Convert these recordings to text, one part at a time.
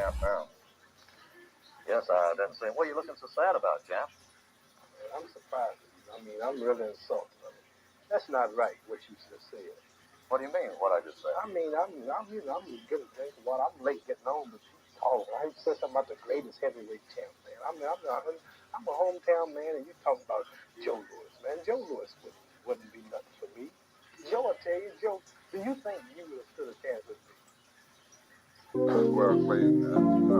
camp now. Yes, I didn't say. What are you looking so sad about, Jack? I'm surprised at you. I mean, I'm really insulted. I mean, that's not right, what you just said. What do you mean, what I just said? I mean, I'm getting drink of water. I'm late getting on, but you talk. I said something about the greatest heavyweight champ, man. I'm a hometown man, and you talk about Joe Louis, man. Joe Louis wouldn't be nothing for me. Joe, I tell you, Joe, do you think you would have stood a chance with me? Well,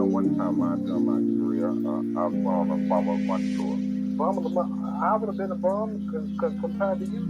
one time during my career, I was on a Formula One tour. I would have been a bum compared to you.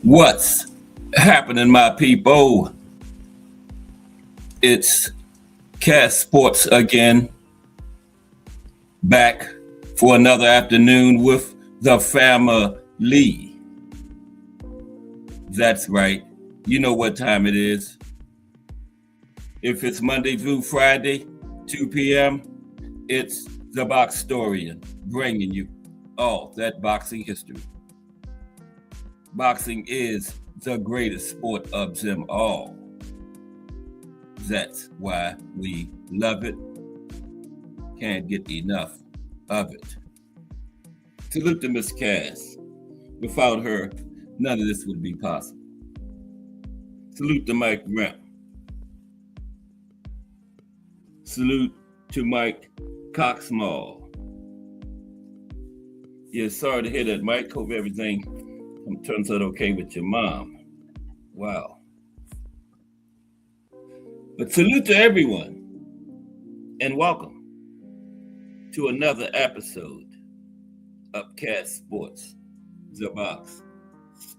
What's happening, my people? It's Cast Sports again, back for another afternoon with the family. That's right. You know what time it is. If it's Monday through Friday, 2 p.m., it's the Boxtorian bringing you all that boxing history. Boxing is the greatest sport of them all. That's why we love it. Can't get enough of it. Salute to Miss Cass. Without her, none of this would be possible. Salute to Mike Ramp. Salute to Mike Coxmall. Yeah, sorry to hear that, Mike. Hope everything turns out okay with your mom. Wow. But salute to everyone and welcome to another episode of Cast Sports, the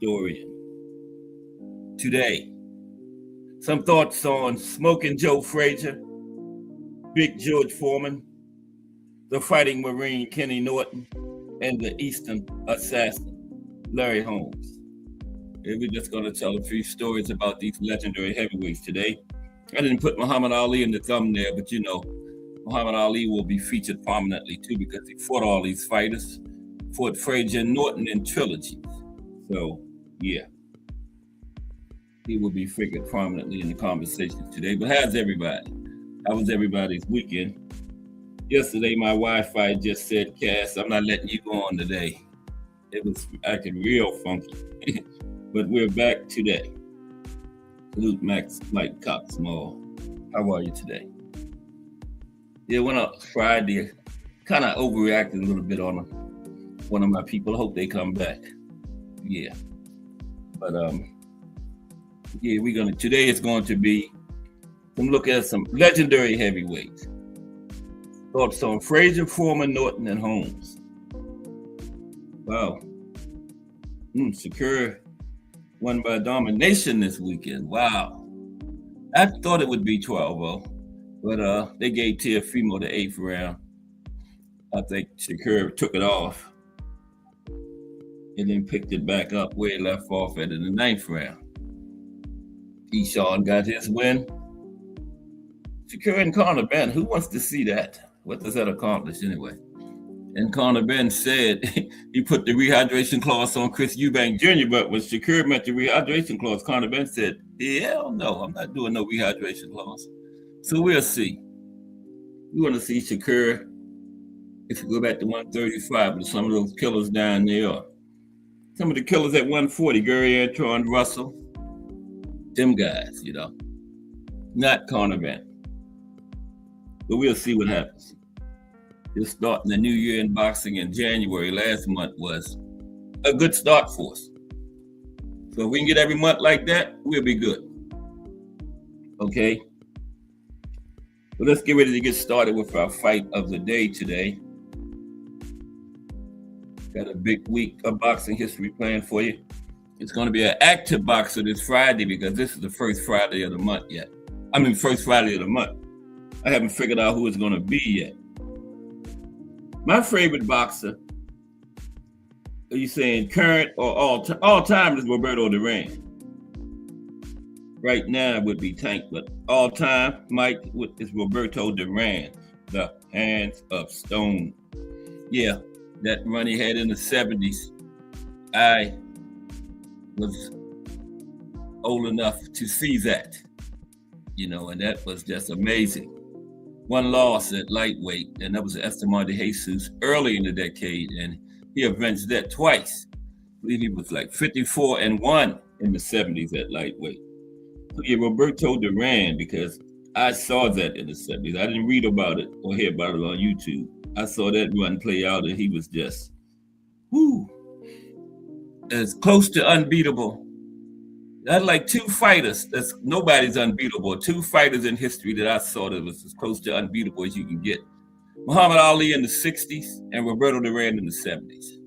Boxtorian. Today, some thoughts on Smokin' Joe Frazier, Big George Foreman, the Fighting Marine Kenny Norton, and the EASTON assassin Larry Holmes. And we're just going to tell a few stories about these legendary heavyweights today. I didn't put Muhammad Ali in the thumbnail, but you know, Muhammad Ali will be featured prominently too because he fought all these fighters, fought Frazier and Norton in trilogies. So, yeah, he will be figured prominently in the conversation today. But how's everybody? How was everybody's weekend? Yesterday, my Wi-Fi just said, Cass, I'm not letting you go on today. It was acting real funky. But we're back today. Salute Mike Cox Small. How are you today? Yeah, went up Friday. Kind of overreacted a little bit on one of my people. Hope they come back. Yeah. But yeah, today is going to be some look at some legendary heavyweights. Thoughts on Frazier, Foreman, Norton, and Holmes. Wow. Shakur won by domination this weekend. Wow. I thought it would be 12-0, but they gave Teofimo the 8th round. I think Shakur took it off and then picked it back up where he left off at in the 9th round. Keyshawn got his win. Shakur and Conor Ben, who wants to see that? What does that accomplish anyway? And Conor Ben said he put the rehydration clause on Chris Eubank Jr., but when Shakur met the rehydration clause, Conor Ben said, hell no, I'm not doing no rehydration clause. So we'll see. We want to see Shakur, if you go back to 135, with some of those killers down there. Some of the killers at 140, Gary Antron, Russell, them guys, not Conor Ben. But we'll see what happens. Just starting the new year in boxing in January last month was a good start for us. So if we can get every month like that, we'll be good. Okay? So let's get ready to get started with our fight of the day today. Got a big week of boxing history planned for you. It's going to be an active boxer this Friday because this is the first Friday of the month yet. First Friday of the month. I haven't figured out who it's going to be yet. My favorite boxer, are you saying current or all time is Roberto Duran. Right now it would be Tank, but all time, Mike, is Roberto Duran, the Hands of Stone. Yeah, that run he had in the 70s. I was old enough to see that, and that was just amazing. One loss at lightweight, and that was Esteban de Jesus early in the decade, and he avenged that twice. I believe he was like 54-1 in the 70s at lightweight. So yeah, Roberto Duran, because I saw that in the 70s. I didn't read about it or hear about it on YouTube. I saw that run play out, and he was just, as close to unbeatable. That's like two fighters. Nobody's unbeatable. Two fighters in history that I saw that was as close to unbeatable as you can get. Muhammad Ali in the 60s and Roberto Duran in the 70s.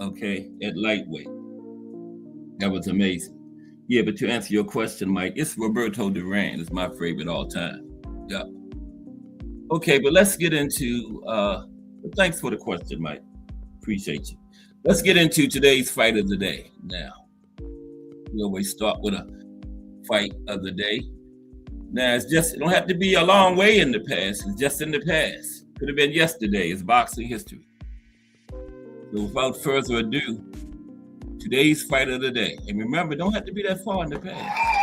Okay, at lightweight. That was amazing. Yeah, but to answer your question, Mike, it's Roberto Duran. It's my favorite all time. Yeah. Okay, but let's get into, thanks for the question, Mike. Appreciate you. Let's get into today's fight of the day now. We always start with a fight of the day. Now, it don't have to be a long way in the past. It's just in the past. Could have been yesterday. It's boxing history. So without further ado, today's fight of the day. And remember, don't have to be that far in the past.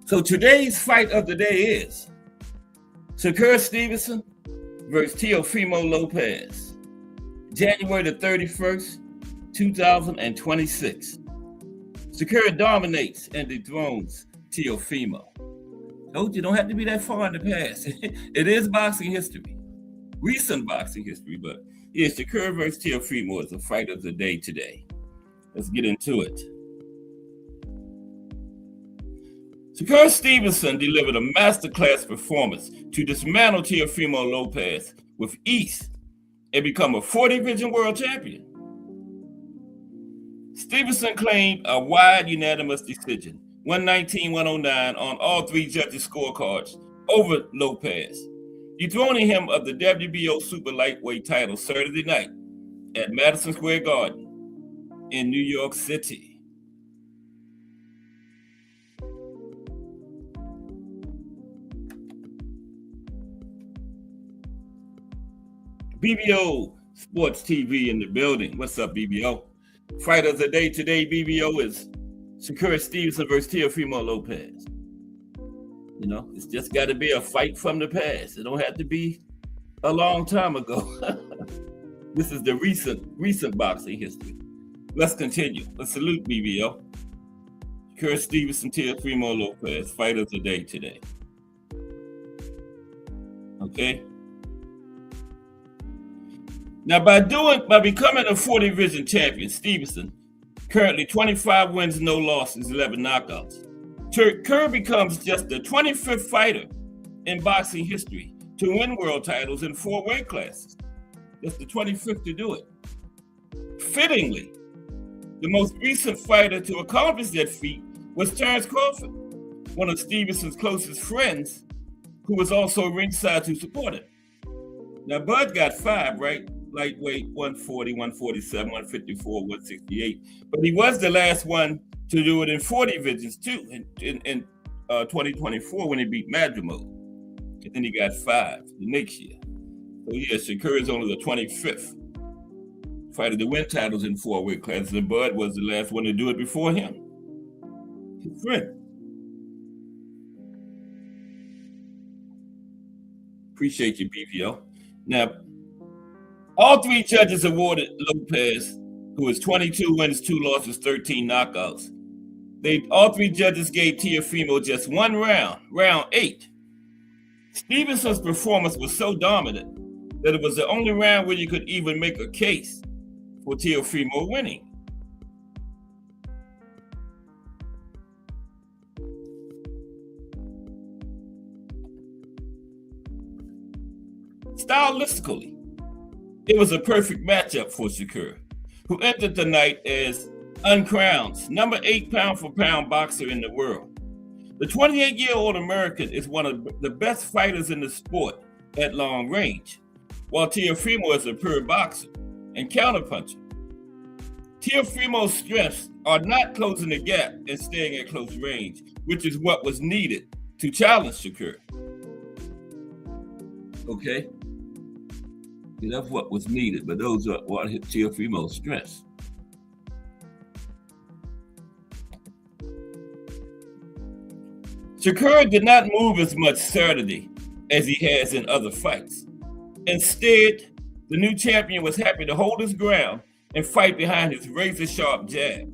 So today's fight of the day is Shakur Stevenson versus Teofimo Lopez, January the 31st, 2026. Shakur dominates and dethrones Teofimo. Told you, don't have to be that far in the past. It is boxing history, recent boxing history, but yeah, Shakur versus Teofimo is the fight of the day today. Let's get into it. Shakur Stevenson delivered a masterclass performance to dismantle Teofimo Lopez with ease and become a 4th-division world champion. Stevenson claimed a wide unanimous decision, 119-109 on all 3 judges' scorecards over Lopez, dethroning him of the WBO super lightweight title Saturday night at Madison Square Garden in New York City. BBO Sports TV in the building. What's up, BBO? Fight of the day today, BBO, is Shakur Stevenson versus Teofimo Lopez. You know, it's just got to be a fight from the past. It don't have to be a long time ago. This is the recent boxing history. Let's continue. Let's salute BBO. Shakur Stevenson, Teofimo Lopez, fight of the day today. Okay. Now, by becoming a 40 division champion, Stevenson, currently 25 wins, no losses, 11 knockouts. Kerr becomes just the 25th fighter in boxing history to win world titles in 4 weight classes. Just the 25th to do it. Fittingly, the most recent fighter to accomplish that feat was Terence Crawford, one of Stevenson's closest friends, who was also ringside to support him. Now, Bud got 5, right? Lightweight, 140, 147, 154, 168. But he was the last one to do it in 40 divisions too in 2024 when he beat Madrimov. And then he got 5 the next year. So yeah, Shakur is only the 25th fighter to win titles in 4 weight classes, and Bud was the last one to do it before him. His friend. Appreciate you, BVO. Now, all 3 judges awarded Lopez, who has 22 wins, 2 losses, 13 knockouts. All 3 judges gave Teofimo just 1 round, round 8. Stevenson's performance was so dominant that it was the only round where you could even make a case for Teofimo winning. Stylistically, it was a perfect matchup for Shakur, who entered the night as uncrowned number 8 pound-for-pound boxer in the world. The 28-year-old American is one of the best fighters in the sport at long range, while Teofimo is a pure boxer and counterpuncher. Teofimo's strengths are not closing the gap and staying at close range, which is what was needed to challenge Shakur. Okay? That's what was needed, but those are what hit Teofimo's strengths. Shakur did not move as much Saturday as he has in other fights. Instead, the new champion was happy to hold his ground and fight behind his razor-sharp jab.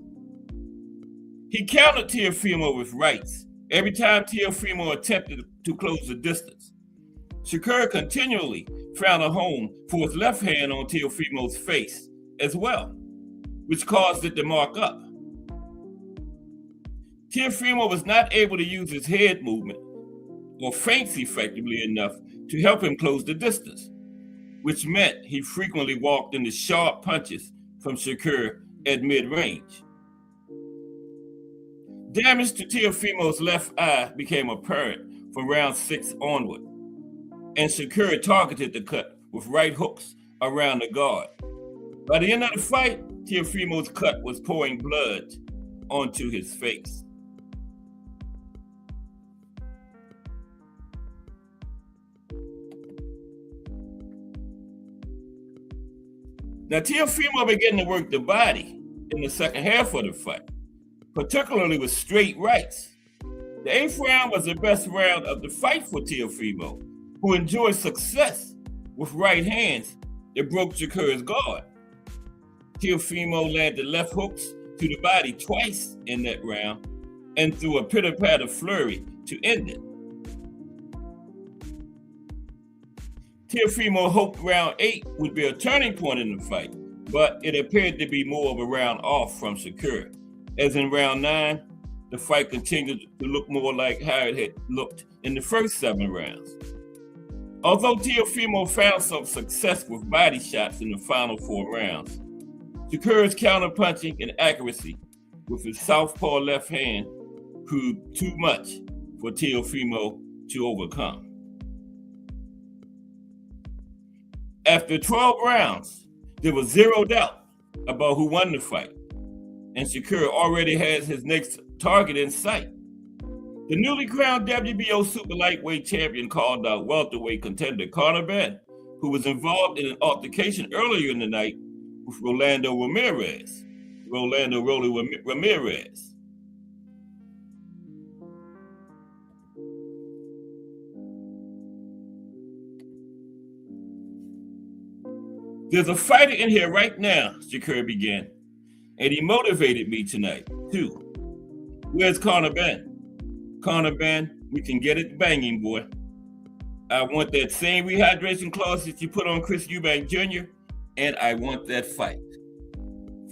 He countered Teofimo with rights every time Teofimo attempted to close the distance. Shakur continually found a home for his left hand on Teofimo's face as well, which caused it to mark up. Teofimo was not able to use his head movement or feints effectively enough to help him close the distance, which meant he frequently walked into sharp punches from Shakur at mid-range. Damage to Teofimo's left eye became apparent from round 6 onward, and Shakur targeted the cut with right hooks around the guard. By the end of the fight, Teofimo's cut was pouring blood onto his face. Now, Teofimo began to work the body in the second half of the fight, particularly with straight rights. The 8th round was the best round of the fight for Teofimo, who enjoyed success with right hands that broke Shakur's guard. Teofimo landed left hooks to the body twice in that round and threw a pitter-patter flurry to end it. Teofimo hoped round 8 would be a turning point in the fight, but it appeared to be more of a round off from Shakur. As in round 9, the fight continued to look more like how it had looked in the first 7 rounds. Although Teofimo found some success with body shots in the final 4 rounds, Shakur's counterpunching and accuracy with his southpaw left hand proved too much for Teofimo to overcome. After 12 rounds, there was zero doubt about who won the fight, and Shakur already has his next target in sight. The newly crowned WBO super lightweight champion called out welterweight contender Conor Benn, who was involved in an altercation earlier in the night with Rolando Ramirez. Ramirez. There's a fighter in here right now, Shakur began, and he motivated me tonight, too. Where's Connor Ben? Connor Ben, we can get it banging, boy. I want that same rehydration clause that you put on Chris Eubank Jr., and I want that fight.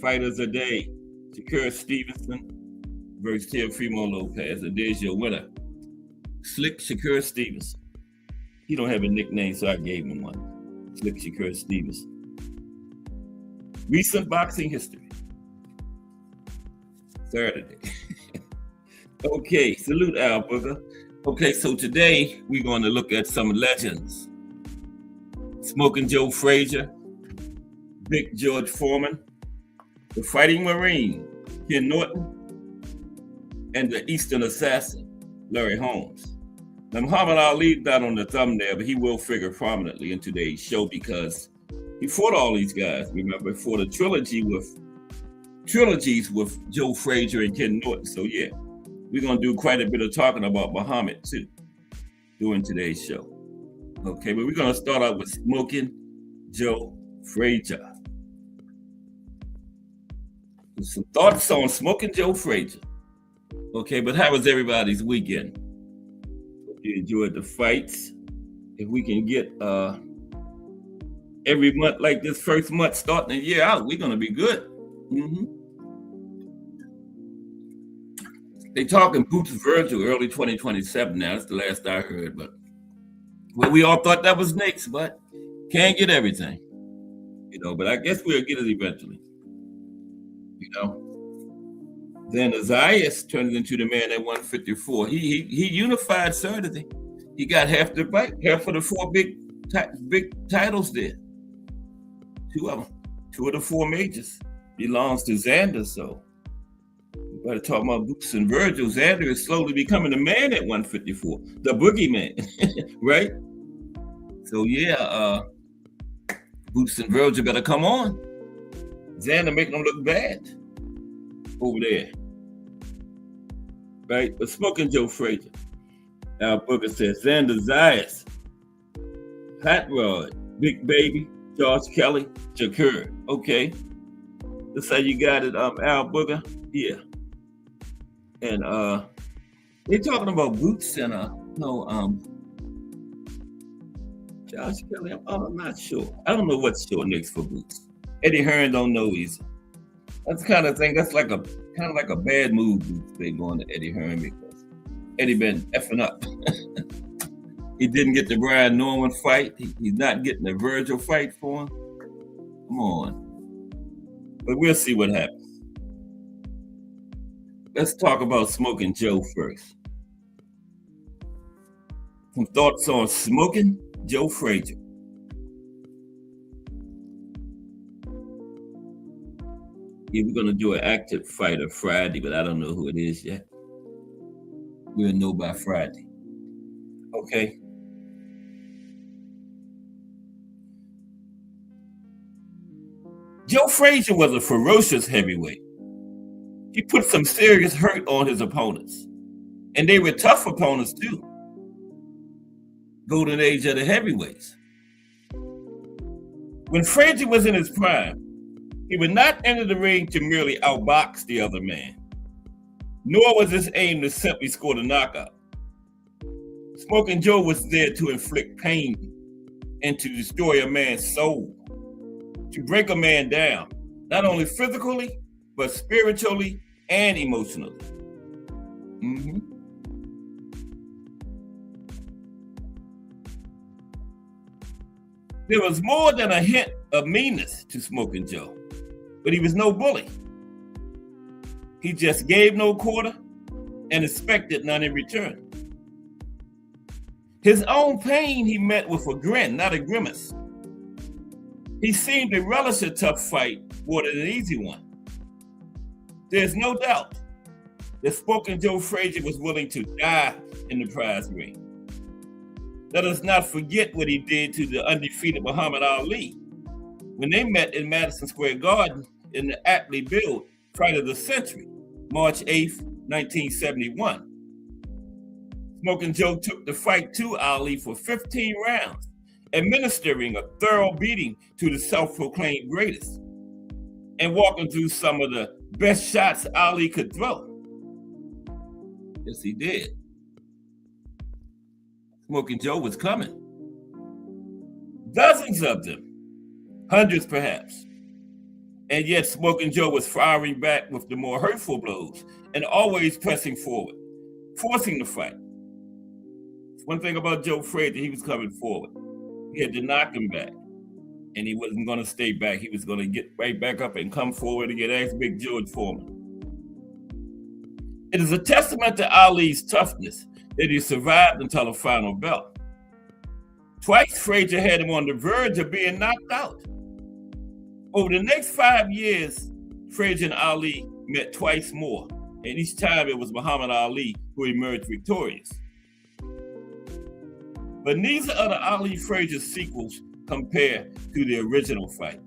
Fighters a day. Shakur Stevenson versus Teofimo Lopez. And there's your winner. Slick Shakur Stevenson. He don't have a nickname, so I gave him one. Slick Shakur Stevenson. Recent boxing history. Saturday. Okay, salute Al Booker. Okay, so today we're going to look at some legends. Smokin' Joe Frazier, Big George Foreman, the Fighting Marine, Ken Norton, and the Eastern Assassin, Larry Holmes. Now, Muhammad Ali's not on the thumbnail, but he will figure prominently in today's show because he fought all these guys, remember, for the trilogies with Joe Frazier and Ken Norton. So yeah, we're going to do quite a bit of talking about Muhammad too during today's show. Okay, but we're going to start out with Smokin' Joe Frazier. Some thoughts on Smokin' Joe Frazier. Okay, but how was everybody's weekend? You enjoyed the fights? If we can get every month like this first month starting the year out, we're going to be good. They talking Boots Virgil early 2027 now. That's the last I heard. But well, we all thought that was next, but can't get everything. But I guess we'll get it eventually. Then Azias turned into the man at 154. He unified Saturday. He got half the fight, half of the four big titles there. Two of them. Two of the four majors belongs to Xander, so we better talk about Boots and Virgil. Xander is slowly becoming the man at 154, the boogeyman, right? So yeah, Boots and Virgil better come on. Xander making them look bad over there, right? But Smokin' Joe Frazier, Al Booker says Xander Zayas, Hot Rod, Big Baby, George Kelly, Shakur. Okay, that's how you got it, Al Booker. Yeah, and they're talking about Boots and Josh Kelly. I'm not sure. I don't know what's short next for Boots. Eddie Hearn don't know either. That's the kind of thing. That's like a bad move Boots they going to Eddie Hearn because Eddie been effing up. He didn't get the Brian Norman fight. He's not getting the Virgil fight for him. Come on. But we'll see what happens. Let's talk about Smokin' Joe first. Some thoughts on Smokin' Joe Frazier. Yeah, we're going to do an active fighter Friday, but I don't know who it is yet. We'll know by Friday. Okay. Joe Frazier was a ferocious heavyweight. He put some serious hurt on his opponents. And they were tough opponents too. Golden age of the heavyweights. When Frazier was in his prime, he would not enter the ring to merely outbox the other man, nor was his aim to simply score the knockout. Smokin' Joe was there to inflict pain and to destroy a man's soul, to break a man down, not only physically, but spiritually and emotionally. There was more than a hint of meanness to Smokin' Joe, but he was no bully. He just gave no quarter and expected none in return. His own pain he met with a grin, not a grimace. He seemed to relish a tough fight more than an easy one. There's no doubt that Smokin' Joe Frazier was willing to die in the prize ring. Let us not forget what he did to the undefeated Muhammad Ali when they met in Madison Square Garden in the aptly billed Fight of the Century, March 8th, 1971. Smokin' Joe took the fight to Ali for 15 rounds, administering a thorough beating to the self-proclaimed greatest and walking through some of the best shots Ali could throw. Yes, he did. Smokin' Joe was coming. Dozens of them, hundreds perhaps. And yet Smokin' Joe was firing back with the more hurtful blows and always pressing forward, forcing the fight. One thing about Joe Frazier, he was coming forward. He had to knock him back. And he wasn't going to stay back. He was going to get right back up and come forward and get asked Big George Foreman. It is a testament to Ali's toughness that he survived until a final belt. Twice, Frazier had him on the verge of being knocked out. Over the next 5 years, Frazier and Ali met twice more, and each time it was Muhammad Ali who emerged victorious. But neither of the Ali-Frazier sequels compare to the original fight.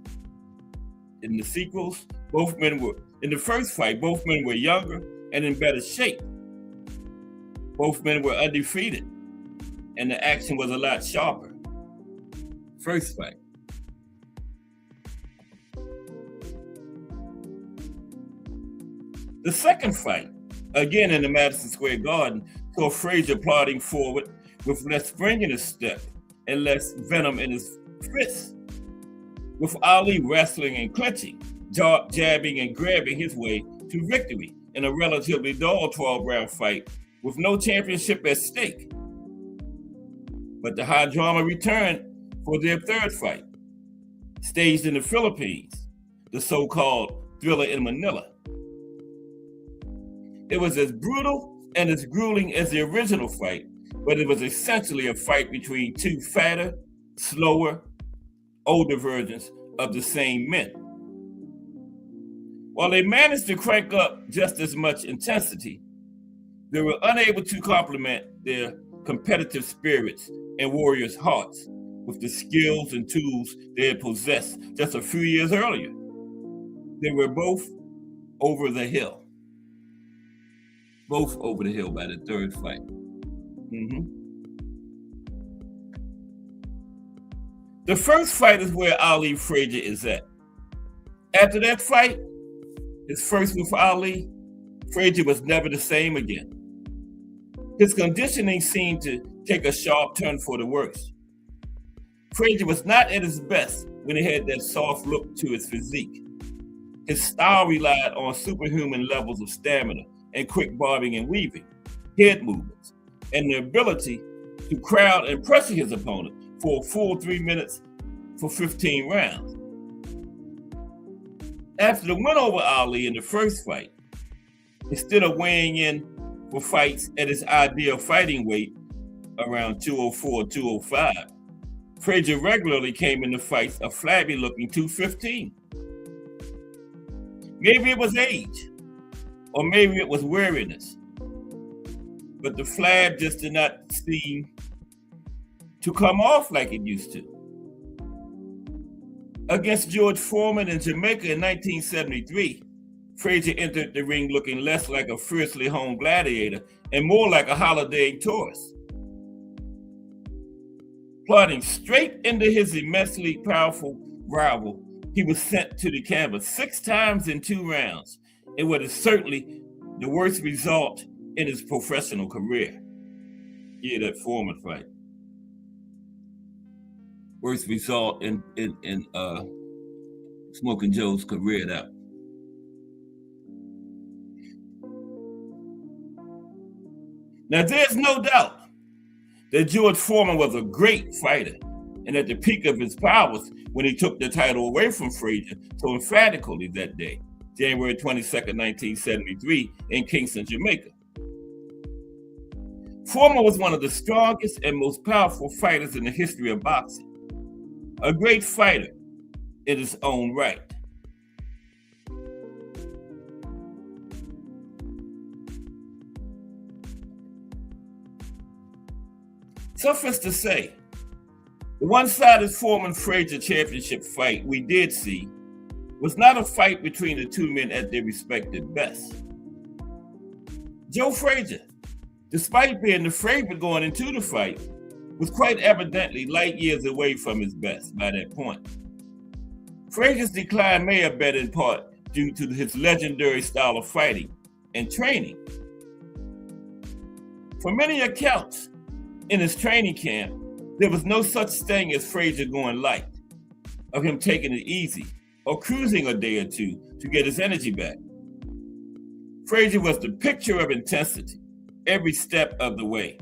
In the sequels, in the first fight, both men were younger and in better shape. Both men were undefeated, and the action was a lot sharper. First fight. The second fight, again in the Madison Square Garden, saw Frazier plodding forward with less spring in his step and less venom in his fists, with Ali wrestling and clinching, jabbing and grabbing his way to victory in a relatively dull 12-round fight with no championship at stake. But the high drama returned for their third fight, staged in the Philippines, the so-called Thriller in Manila. It was as brutal and as grueling as the original fight, but it was essentially a fight between two fatter, slower, older versions of the same men. While they managed to crank up just as much intensity, they were unable to complement their competitive spirits and warriors' hearts with the skills and tools they had possessed just a few years earlier. They were both over the hill. Both over the hill by the third fight. The first fight is where Ali Frazier is at. After that fight, his first with Ali, Frazier was never the same again. His conditioning seemed to take a sharp turn for the worse. Frazier was not at his best when he had that soft look to his physique. His style relied on superhuman levels of stamina and quick bobbing and weaving, head movements, and the ability to crowd and pressure his opponent for a full 3 minutes for 15 rounds. After the win over Ali in the first fight, instead of weighing in for fights at his ideal fighting weight, around 204, 205, Frazier regularly came into fights a flabby-looking 215. Maybe it was age, or maybe it was weariness, but the flab just did not seem to come off like it used to. Against George Foreman in Jamaica in 1973, Frazier entered the ring looking less like a fiercely honed gladiator and more like a holidaying tourist. Plodding straight into his immensely powerful rival, he was sent to the canvas 6 times in 2 rounds, in what is certainly the worst result in his professional career. Yeah, that Foreman fight. Worst result in Smokin' Joe's career, that. Now, there's no doubt that George Foreman was a great fighter and at the peak of his powers when he took the title away from Frazier so emphatically that day, January 22nd, 1973, in Kingston, Jamaica. Foreman was one of the strongest and most powerful fighters in the history of boxing. A great fighter in his own right. Suffice to say, the one-sided Foreman-Frazier championship fight we did see was not a fight between the two men at their respective best. Joe Frazier, despite being the favorite going into the fight, was quite evidently light years away from his best by that point. Frazier's decline may have been in part due to his legendary style of fighting and training. For many accounts, in his training camp, there was no such thing as Frazier going light, of him taking it easy or cruising a day or two to get his energy back. Frazier was the picture of intensity every step of the way.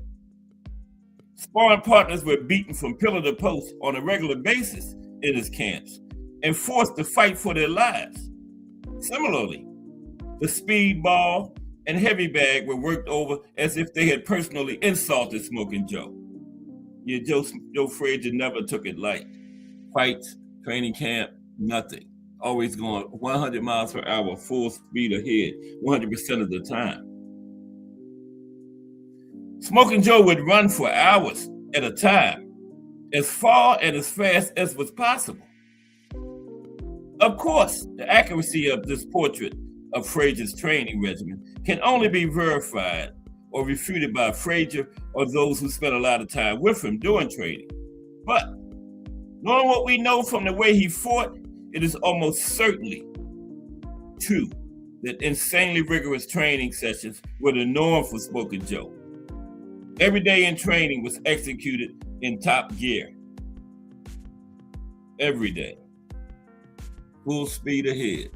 Sparring partners were beaten from pillar to post on a regular basis in his camps and forced to fight for their lives. Similarly, the speedball and heavy bag were worked over as if they had personally insulted Smokin' Joe. Yeah, Joe Frazier never took it light. Fights, training camp, nothing. Always going 100 miles per hour, full speed ahead, 100% of the time. Smokin' Joe would run for hours at a time, as far and as fast as was possible. Of course, the accuracy of this portrait of Frazier's training regimen can only be verified or refuted by Frazier or those who spent a lot of time with him doing training. But knowing what we know from the way he fought, it is almost certainly true that insanely rigorous training sessions were the norm for Smokin' Joe. Every day in training was executed in top gear. Every day. Full speed ahead.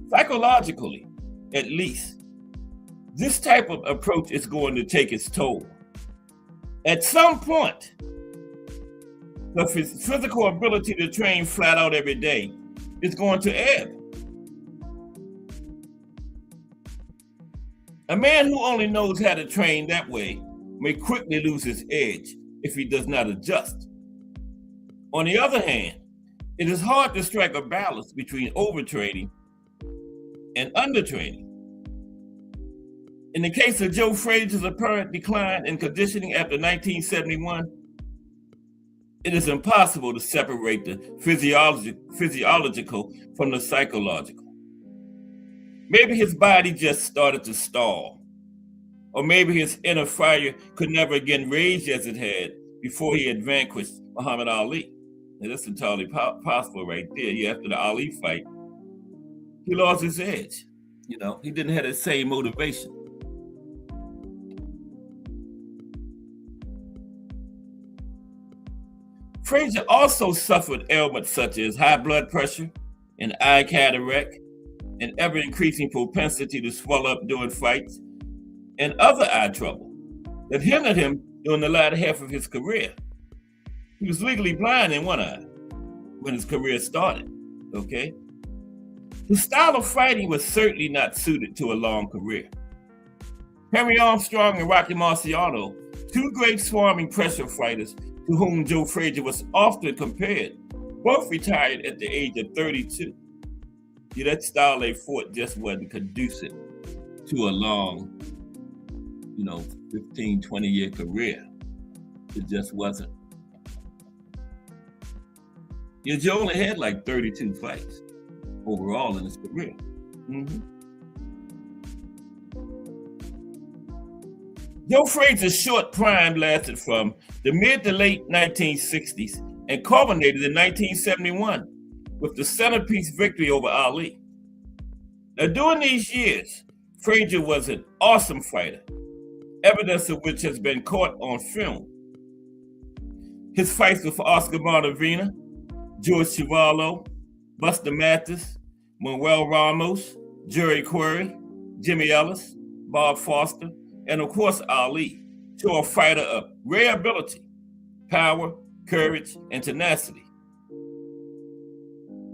Psychologically, at least, this type of approach is going to take its toll. At some point, the physical ability to train flat out every day is going to ebb. A man who only knows how to train that way may quickly lose his edge if he does not adjust. On the other hand, it is hard to strike a balance between overtraining and undertraining. In the case of Joe Frazier's apparent decline in conditioning after 1971, it is impossible to separate the physiological from the psychological. Maybe his body just started to stall, or maybe his inner fire could never again rage as it had before he had vanquished Muhammad Ali. Now, that's entirely possible right there. Yeah, after the Ali fight, he lost his edge. You know, he didn't have the same motivation. Frazier also suffered ailments such as high blood pressure and eye cataract, an ever-increasing propensity to swell up during fights, and other eye trouble that hindered him during the latter half of his career. He was legally blind in one eye when his career started, okay? His style of fighting was certainly not suited to a long career. Henry Armstrong and Rocky Marciano, two great swarming pressure fighters to whom Joe Frazier was often compared, both retired at the age of 32. See, that style they fought just wasn't conducive to a long, 15, 20-year career. It just wasn't. Yeah, Joe only had like 32 fights overall in his career. Joe Frazier's short prime lasted from the mid to late 1960s and culminated in 1971 with the centerpiece victory over Ali. Now, during these years, Frazier was an awesome fighter, evidence of which has been caught on film. His fights with Oscar Bonavena, George Chuvalo, Buster Mathis, Manuel Ramos, Jerry Quarry, Jimmy Ellis, Bob Foster, and of course Ali, show a fighter of rare ability, power, courage, and tenacity.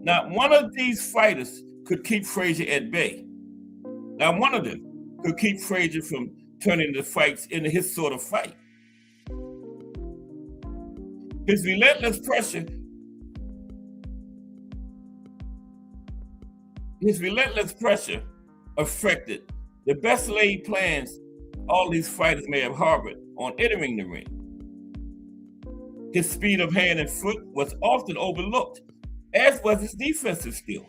Not one of these fighters could keep Frazier at bay. Not one of them could keep Frazier from turning the fights into his sort of fight. His relentless pressure affected the best laid plans all these fighters may have harbored on entering the ring. His speed of hand and foot was often overlooked, as was his defensive skill.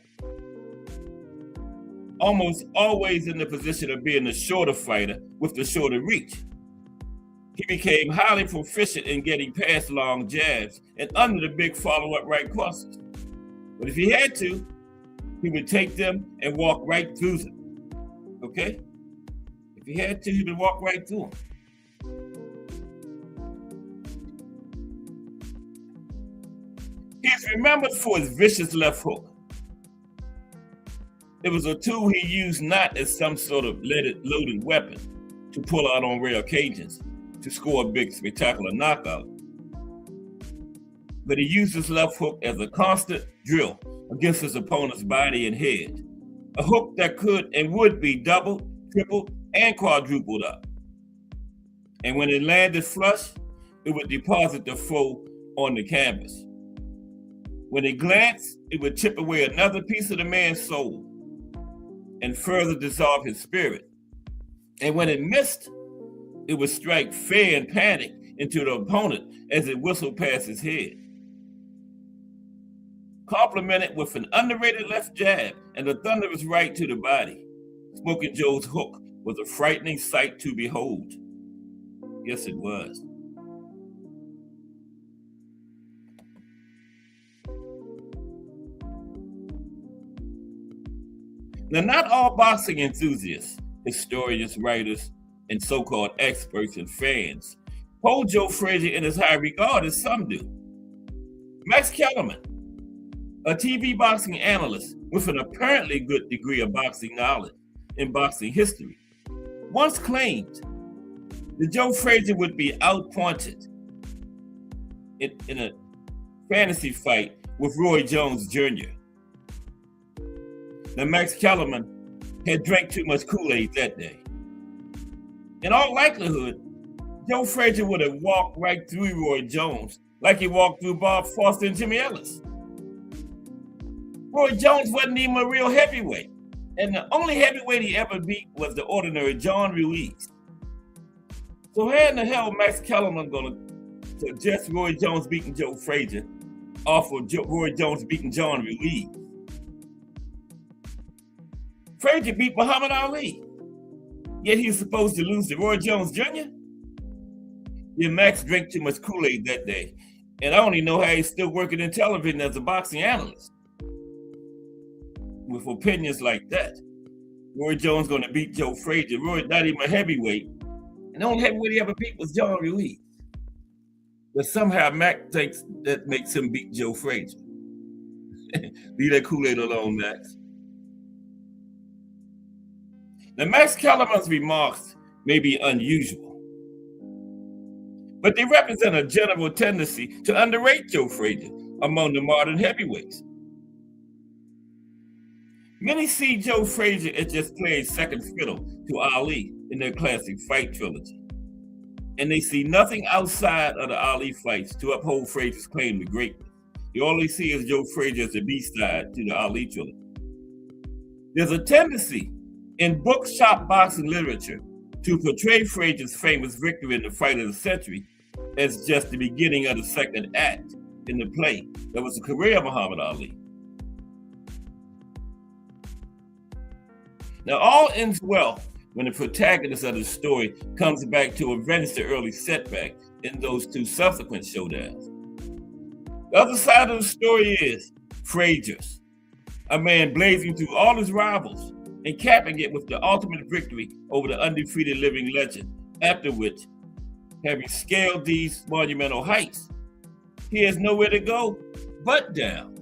Almost always in the position of being the shorter fighter with the shorter reach. He became highly proficient in getting past long jabs and under the big follow-up right crosses. But if he had to, he would take them and walk right through them. Okay? If he had to, he would walk right through them. He's remembered for his vicious left hook. It was a tool he used not as some sort of loaded weapon to pull out on rare occasions to score a big spectacular knockout, but he used his left hook as a constant drill against his opponent's body and head, a hook that could and would be doubled, tripled, and quadrupled up. And when it landed flush, it would deposit the foe on the canvas. When it glanced, it would chip away another piece of the man's soul and further dissolve his spirit. And when it missed, it would strike fear and panic into the opponent as it whistled past his head. Complemented with an underrated left jab and a thunderous right to the body, Smokin' Joe's hook was a frightening sight to behold. Yes, it was. Now, not all boxing enthusiasts, historians, writers, and so-called experts and fans hold Joe Frazier in as high regard as some do. Max Kellerman, a TV boxing analyst with an apparently good degree of boxing knowledge in boxing history, once claimed that Joe Frazier would be outpointed in a fantasy fight with Roy Jones Jr. Now, Max Kellerman had drank too much Kool-Aid that day. In all likelihood, Joe Frazier would have walked right through Roy Jones like he walked through Bob Foster and Jimmy Ellis. Roy Jones wasn't even a real heavyweight, and the only heavyweight he ever beat was the ordinary John Ruiz. So how in the hell Max Kellerman gonna suggest Roy Jones beating Joe Frazier off of Roy Jones beating John Ruiz? Frazier beat Muhammad Ali, yet he's supposed to lose to Roy Jones Jr.? Yeah, Max drank too much Kool-Aid that day, and I only know how he's still working in television as a boxing analyst. With opinions like that, Roy Jones gonna beat Joe Frazier. Roy not even a heavyweight, and the only heavyweight he ever beat was John Ruiz. But somehow Max thinks that makes him beat Joe Frazier. Leave that Kool-Aid alone, Max. Now, Max Kellerman's remarks may be unusual, but they represent a general tendency to underrate Joe Frazier among the modern heavyweights. Many see Joe Frazier as just playing second fiddle to Ali in their classic fight trilogy, and they see nothing outside of the Ali fights to uphold Frazier's claim to greatness. They only see as Joe Frazier as a B-side to the Ali trilogy. There's a tendency in bookshop boxing literature to portray Frazier's famous victory in the fight of the century as just the beginning of the second act in the play that was the career of Muhammad Ali. Now, all ends well when the protagonist of the story comes back to avenge the early setback in those two subsequent showdowns. The other side of the story is Frazier's, a man blazing through all his rivals and capping it with the ultimate victory over the undefeated living legend, after which, having scaled these monumental heights, he has nowhere to go but down.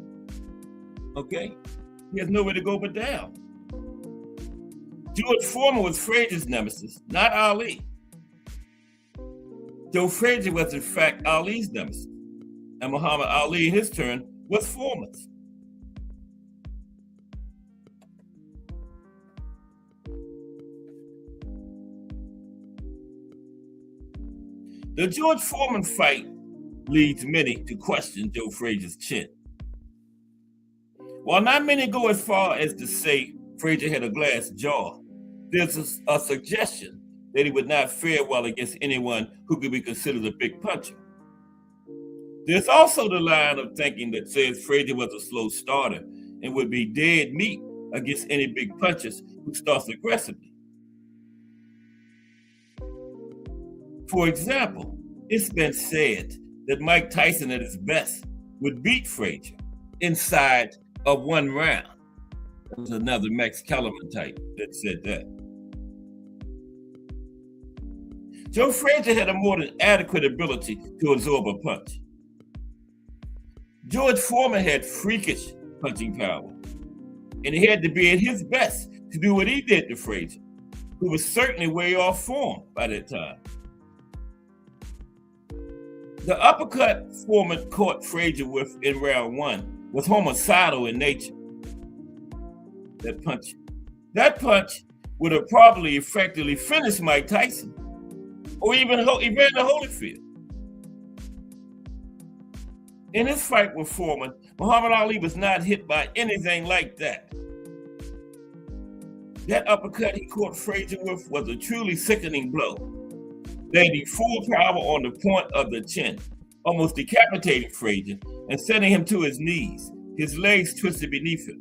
Okay? He has nowhere to go but down. George Foreman was Frazier's nemesis, not Ali. Joe Frazier was in fact Ali's nemesis, and Muhammad Ali in his turn was Foreman's. The George Foreman fight leads many to question Joe Frazier's chin. While not many go as far as to say Frazier had a glass jaw, there's a suggestion that he would not fare well against anyone who could be considered a big puncher. There's also the line of thinking that says Frazier was a slow starter and would be dead meat against any big punchers who starts aggressively. For example, it's been said that Mike Tyson at his best would beat Frazier inside of one round. There was another Max Kellerman type that said that. Joe Frazier had a more than adequate ability to absorb a punch. George Foreman had freakish punching power, and he had to be at his best to do what he did to Frazier, who was certainly way off form by that time. The uppercut Foreman caught Frazier with in round one was homicidal in nature. That punch would have probably effectively finished Mike Tyson, or even Evander Holyfield. In his fight with Foreman, Muhammad Ali was not hit by anything like that. That uppercut he caught Frazier with was a truly sickening blow, landing full power on the point of the chin, almost decapitating Frazier and sending him to his knees, his legs twisted beneath him.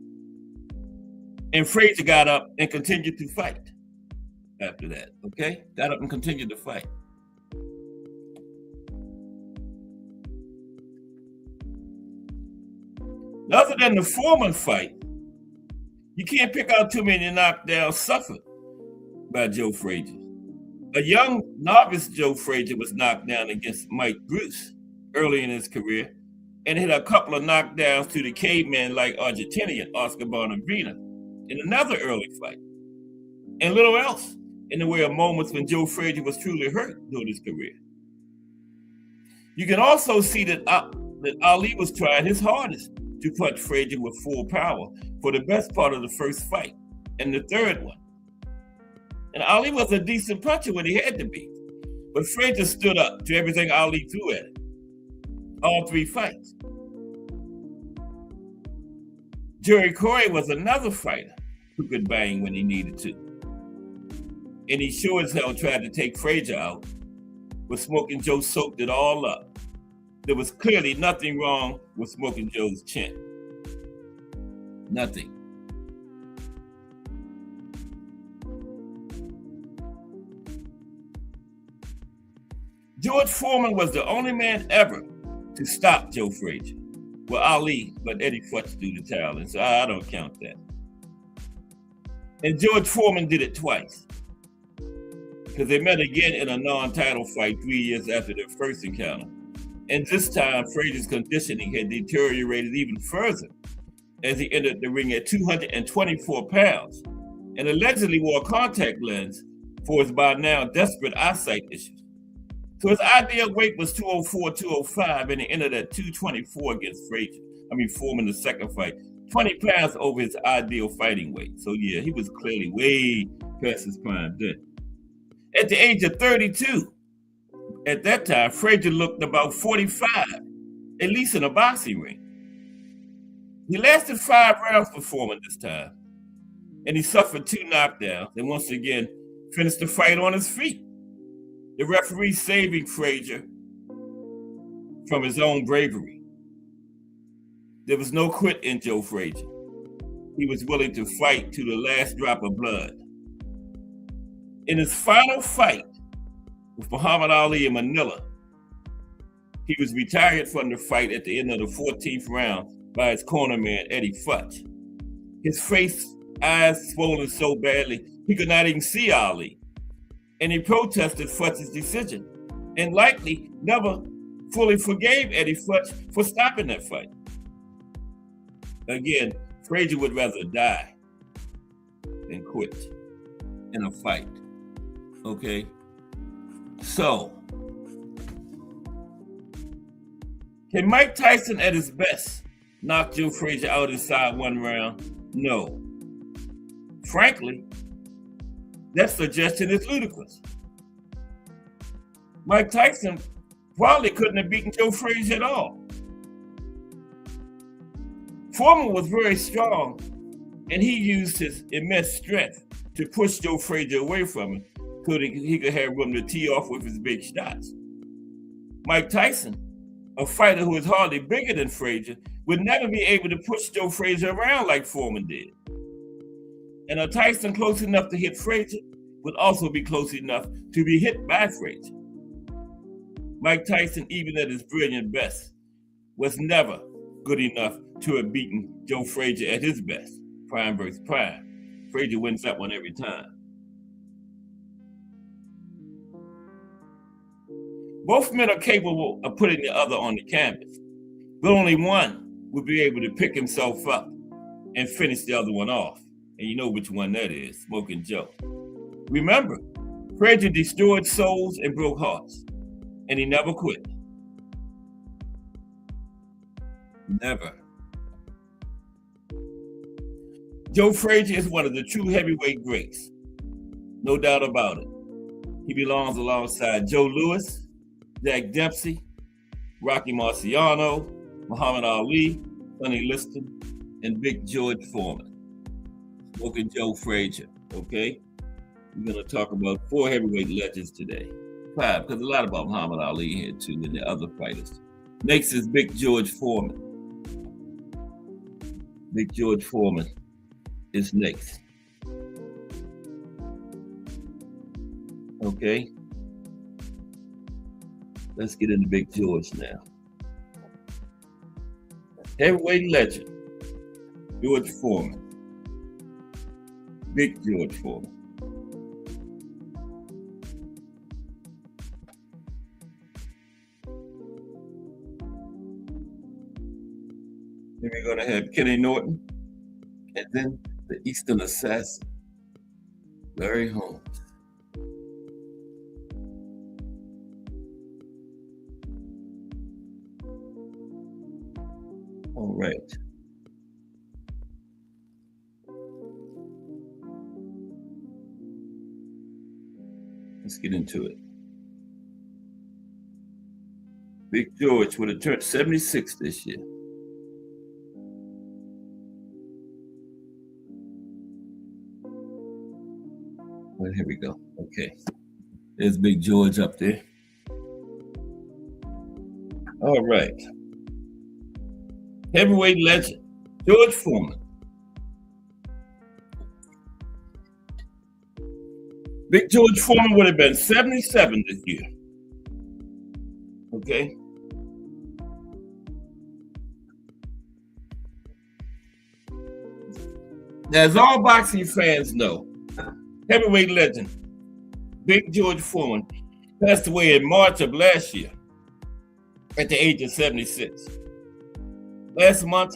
And Frazier got up and continued to fight after that, okay? Got up and continued to fight. Other than the Foreman fight, you can't pick out too many knockdowns suffered by Joe Frazier. A young novice Joe Frazier was knocked down against Mike Bruce early in his career and hit a couple of knockdowns to the caveman-like Argentinian Oscar Bonavena in another early fight. And little else in the way of moments when Joe Frazier was truly hurt during his career. You can also see that Ali was trying his hardest to punch Frazier with full power for the best part of the first fight and the third one. And Ali was a decent puncher when he had to be, but Frazier stood up to everything Ali threw at him, all three fights. Jerry Corey was another fighter who could bang when he needed to. And he sure as hell tried to take Frazier out, but Smokin' Joe soaked it all up. There was clearly nothing wrong with Smokin' Joe's chin. Nothing. George Foreman was the only man ever to stop Joe Frazier. Well, Ali, but Eddie Futch threw the towel in, so I don't count that. And George Foreman did it twice, because they met again in a non-title fight 3 years after their first encounter. And this time, Frazier's conditioning had deteriorated even further as he entered the ring at 224 pounds and allegedly wore a contact lens for his by now desperate eyesight issues. So his ideal weight was 204, 205, and he entered at 224 against Foreman the second fight, 20 pounds over his ideal fighting weight. So yeah, he was clearly way past his prime then. At the age of 32, at that time, Frazier looked about 45, at least in a boxing ring. He lasted 5 rounds for Foreman this time, and he suffered 2 knockdowns, and once again, finished the fight on his feet. The referee saving Frazier from his own bravery. There was no quit in Joe Frazier. He was willing to fight to the last drop of blood. In his final fight with Muhammad Ali in Manila, he was retired from the fight at the end of the 14th round by his cornerman, Eddie Futch. His face, eyes swollen so badly, he could not even see Ali. And he protested Futch's decision and likely never fully forgave Eddie Futch for stopping that fight. Again, Frazier would rather die than quit in a fight. Okay? So, can Mike Tyson at his best knock Joe Frazier out inside 1 round? No. Frankly, that suggestion is ludicrous. Mike Tyson probably couldn't have beaten Joe Frazier at all. Foreman was very strong, and he used his immense strength to push Joe Frazier away from him so that he could have room to tee off with his big shots. Mike Tyson, a fighter who is hardly bigger than Frazier, would never be able to push Joe Frazier around like Foreman did. And a Tyson close enough to hit Frazier would also be close enough to be hit by Frazier. Mike Tyson, even at his brilliant best, was never good enough to have beaten Joe Frazier at his best, prime versus prime. Frazier wins that one every time. Both men are capable of putting the other on the canvas, but only one will be able to pick himself up and finish the other one off. And you know which one that is, Smokin' Joe. Remember, Frazier destroyed souls and broke hearts, and he never quit. Never. Joe Frazier is one of the true heavyweight greats, no doubt about it. He belongs alongside Joe Louis, Jack Dempsey, Rocky Marciano, Muhammad Ali, Sonny Liston, and Big George Foreman. Smokin' Joe Frazier, okay? We're going to talk about 4 heavyweight legends today. 5, because a lot about Muhammad Ali here too, and the other fighters. Next is Big George Foreman. Big George Foreman is next. Okay? Let's get into Big George now. Heavyweight legend, George Foreman. Big George Foreman. Then we're going to have Kenny Norton, and then the Eastern assassin, Larry Holmes. All right. Let's get into it. Big George would have turned 76 this year. Well, here we go. Okay. There's Big George up there. All right. Heavyweight legend, George Foreman. Big George Foreman would have been 77 this year. Okay. Now, as all boxing fans know, heavyweight legend, Big George Foreman, passed away in March of last year at the age of 76. Last month,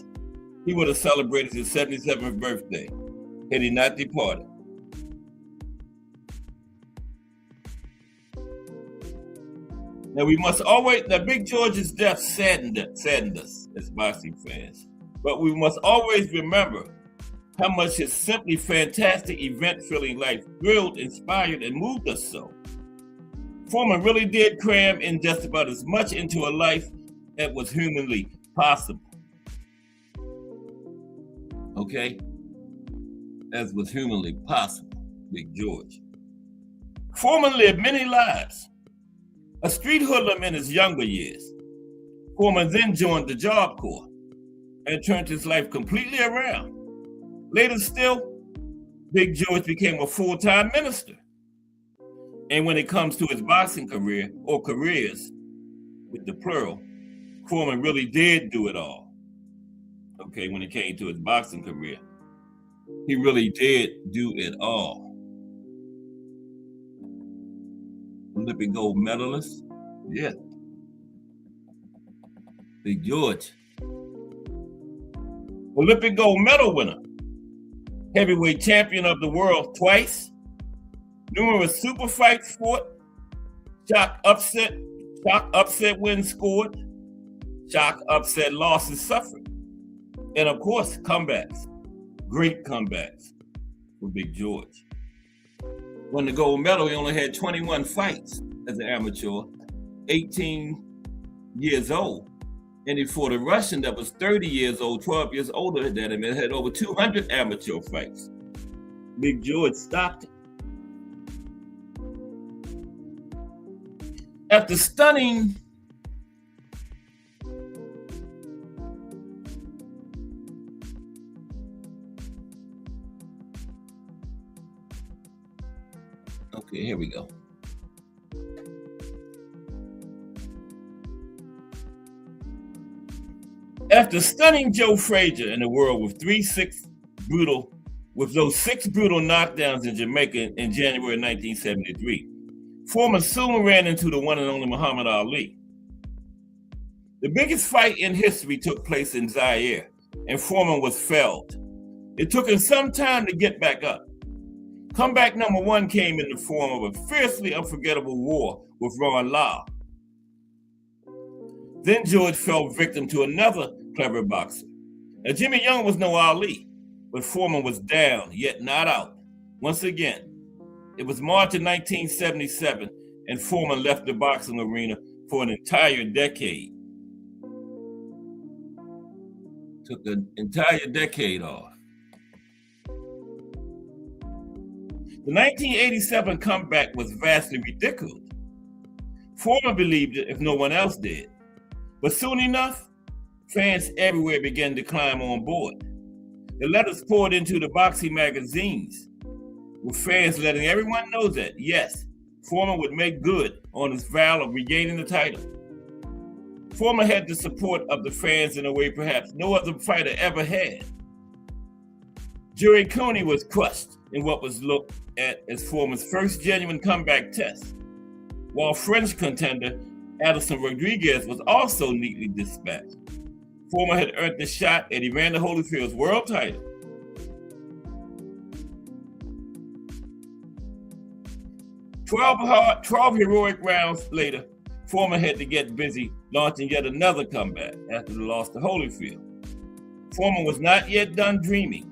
he would have celebrated his 77th birthday had he not departed. Now, Big George's death saddened us as boxing fans, but we must always remember how much his simply fantastic event-filling life thrilled, inspired, and moved us so. Foreman really did cram in just about as much into a life that was humanly possible. Okay? As was humanly possible, Big George. Foreman lived many lives. A street hoodlum in his younger years, Foreman then joined the Job Corps and turned his life completely around. Later still, Big George became a full-time minister. And when it comes to his boxing career, or careers, with the plural, Foreman really did do it all. Okay, when it came to his boxing career, he really did do it all. Olympic gold medalist, yeah. Big George. Olympic gold medal winner, heavyweight champion of the world twice, numerous super fights fought, shock upset wins scored, shock upset losses suffered, and of course, comebacks, great comebacks for Big George. Won the gold medal, he only had 21 fights as an amateur, 18 years old. And he fought a Russian that was 30 years old, 12 years older than him, and had over 200 amateur fights. Big George stopped him. After stunning Okay, here we go. After stunning Joe Frazier in the world with those 6 brutal knockdowns in Jamaica in January 1973, Foreman soon ran into the one and only Muhammad Ali. The biggest fight in history took place in Zaire, and Foreman was felled. It took him some time to get back up. Comeback number 1 came in the form of a fiercely unforgettable war with Ron Lau. Then George fell victim to another clever boxer. Now, Jimmy Young was no Ali, but Foreman was down, yet not out. Once again, it was March of 1977, and Foreman left the boxing arena for an entire decade. Took an entire decade off. The 1987 comeback was vastly ridiculed. Foreman believed it if no one else did. But soon enough, fans everywhere began to climb on board. The letters poured into the boxing magazines, with fans letting everyone know that, yes, Foreman would make good on his vow of regaining the title. Foreman had the support of the fans in a way perhaps no other fighter ever had. Jerry Coney was crushed in what was looked at as Foreman's first genuine comeback test, while French contender Addison Rodriguez was also neatly dispatched. Foreman had earned the shot at Evander Holyfield's world title. Twelve heroic rounds later, Foreman had to get busy launching yet another comeback after the loss to Holyfield. Foreman was not yet done dreaming.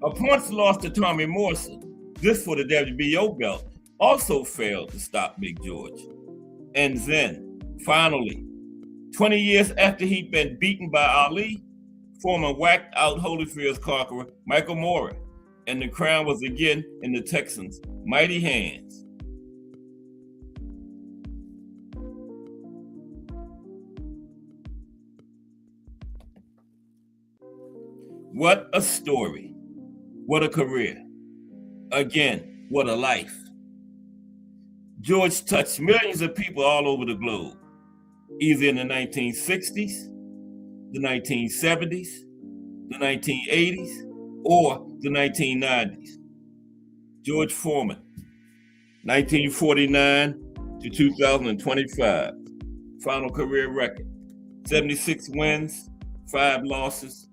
A points loss to Tommy Morrison, this for the WBO belt, also failed to stop Big George. And then, finally, 20 years after he'd been beaten by Ali, Foreman whacked out Holyfield's conqueror, Michael Moorer, and the crown was again in the Texans' mighty hands. What a story. What a career. Again, what a life. George touched millions of people all over the globe, either in the 1960s, the 1970s, the 1980s, or the 1990s. George Foreman, 1949 to 2025. Final career record, 76 wins, 5 losses,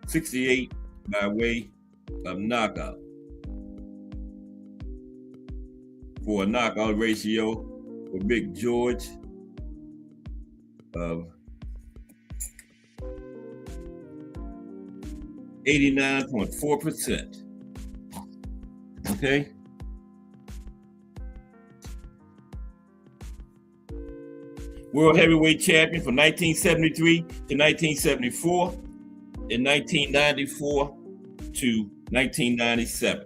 68 by way of knockout. For a knockout ratio for Big George of 89.4%. Okay? World heavyweight champion from 1973 to 1974 and 1994 to 1997.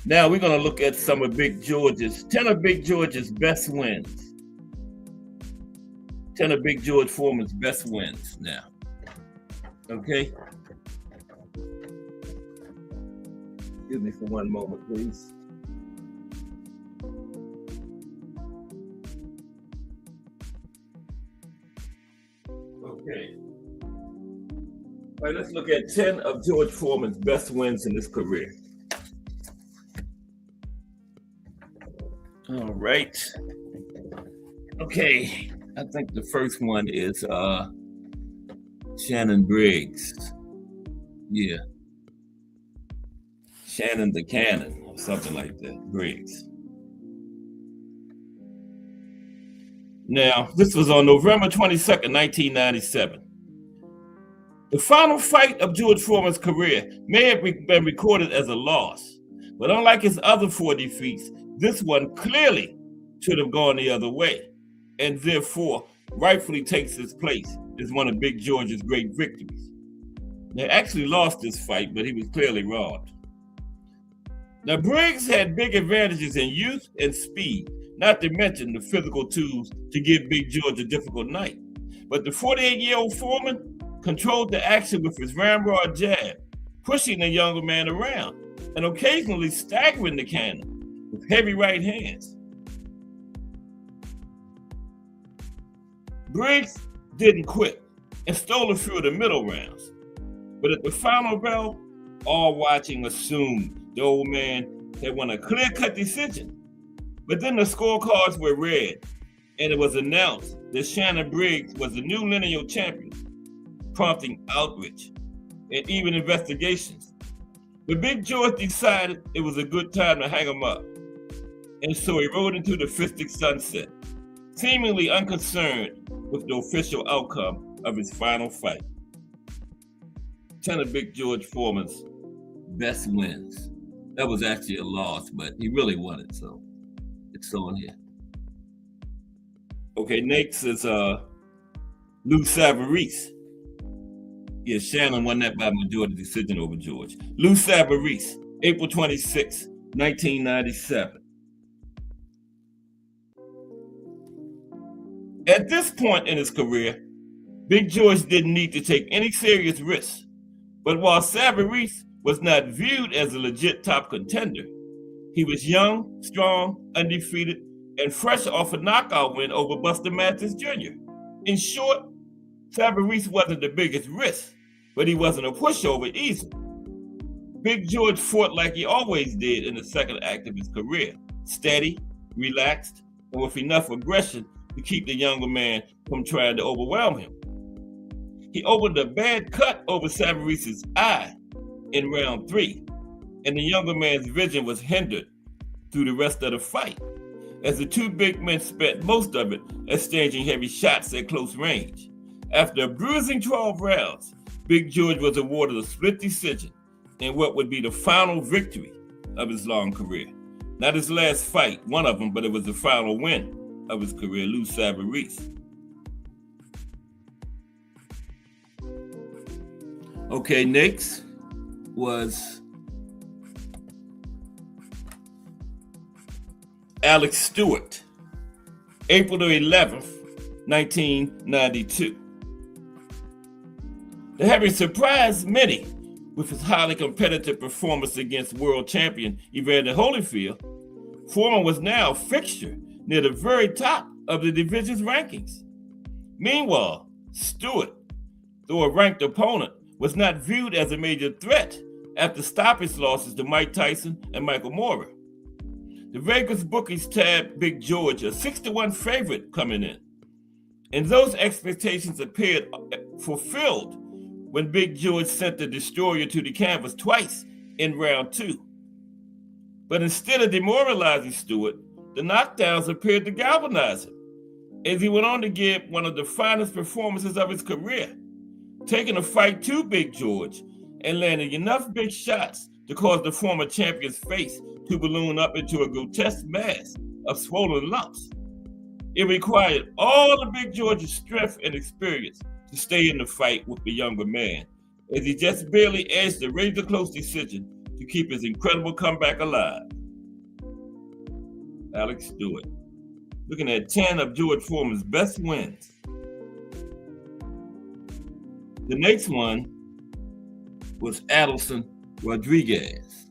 Now we're going to look at some of Big George's, 10 of Big George's best wins. 10 of Big George Foreman's best wins now. Okay? Excuse me for one moment, please. Okay. All right, let's look at 10 of George Foreman's best wins in his career. All right. Okay. I think the first one is Shannon Briggs. Yeah. Shannon the Cannon or something like that. Briggs. Now, this was on November 22nd, 1997. The final fight of George Foreman's career may have been recorded as a loss, but unlike his other 4 defeats, this one clearly should have gone the other way, and therefore rightfully takes his place as one of Big George's great victories. They actually lost this fight, but he was clearly robbed. Now, Briggs had big advantages in youth and speed, not to mention the physical tools to give Big George a difficult night. But the 48-year-old Foreman controlled the action with his ramrod jab, pushing the younger man around and occasionally staggering the cannon with heavy right hands. Briggs didn't quit and stole a few of the middle rounds. But at the final bell, all watching assumed the old man had won a clear-cut decision. But then the scorecards were read, and it was announced that Shannon Briggs was the new lineal champion, prompting outrage and even investigations. But Big George decided it was a good time to hang him up, and so he rode into the fistic sunset, seemingly unconcerned with the official outcome of his final fight. 10 of Big George Foreman's best wins. That was actually a loss, but he really won it, so it's on here. Okay, next is Lou Savarese. Yeah, Shannon won that by majority decision over George. Lou Savarese, April 26, 1997. At this point in his career, Big George didn't need to take any serious risks. But while Savarese was not viewed as a legit top contender, he was young, strong, undefeated, and fresh off a knockout win over Buster Mathis Jr. In short, Savarese wasn't the biggest risk, but he wasn't a pushover either. Big George fought like he always did in the second act of his career, steady, relaxed, and with enough aggression to keep the younger man from trying to overwhelm him. He opened a bad cut over Savarese's eye in round 3, and the younger man's vision was hindered through the rest of the fight, as the two big men spent most of it exchanging heavy shots at close range. After a bruising 12 rounds, Big George was awarded a split decision in what would be the final victory of his long career. Not his last fight, one of them, but it was the final win of his career, Lou Savarese. Okay, next was Alex Stewart, April the 11th, 1992. Having surprised many with his highly competitive performance against world champion Evander Holyfield, Foreman was now a fixture near the very top of the division's rankings. Meanwhile, Stewart, though a ranked opponent, was not viewed as a major threat after stoppage losses to Mike Tyson and Michael Moorer. The Vegas bookies tabbed Big George a 6-1 favorite coming in, and those expectations appeared fulfilled when Big George sent the destroyer to the canvas twice in round 2. But instead of demoralizing Stewart, the knockdowns appeared to galvanize him, as he went on to give one of the finest performances of his career, taking a fight to Big George and landing enough big shots to cause the former champion's face to balloon up into a grotesque mass of swollen lumps. It required all of Big George's strength and experience to stay in the fight with the younger man, as he just barely edged a razor-close decision to keep his incredible comeback alive. Alex Stewart, looking at 10 of George Foreman's best wins. The next one was Adelson Rodriguez.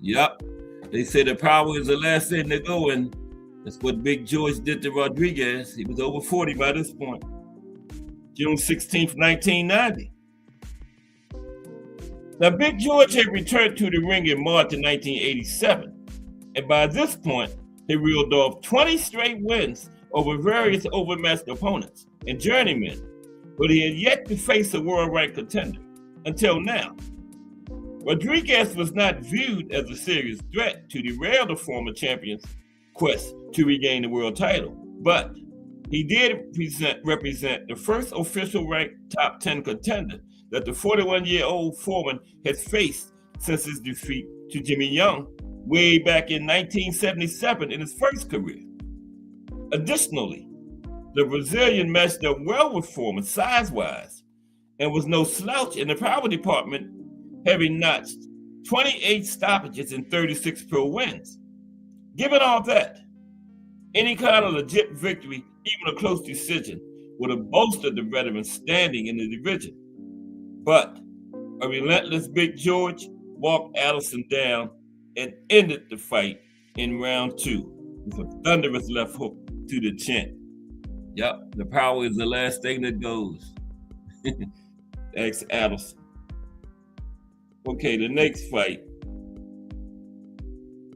Yup, they say the power is the last thing to go, and that's what Big George did to Rodriguez. He was over 40 by this point. June 16th, 1990. Now, Big George had returned to the ring in March of 1987, and by this point, he reeled off 20 straight wins over various overmatched opponents and journeymen, but he had yet to face a world-ranked contender until now. Rodriguez was not viewed as a serious threat to derail the former champion's quest to regain the world title, but he did represent the first official ranked top 10 contender that the 41-year-old Foreman has faced since his defeat to Jimmy Young way back in 1977 in his first career. Additionally, the Brazilian matched up well with Foreman size-wise and was no slouch in the power department, having notched 28 stoppages and 36 pro wins. Given all that, any kind of legit victory, even a close decision, would have bolstered the veteran's standing in the division. But a relentless Big George walked Addison down and ended the fight in round 2 with a thunderous left hook to the chin. Yep, the power is the last thing that goes. Ex Addison. Okay, the next fight,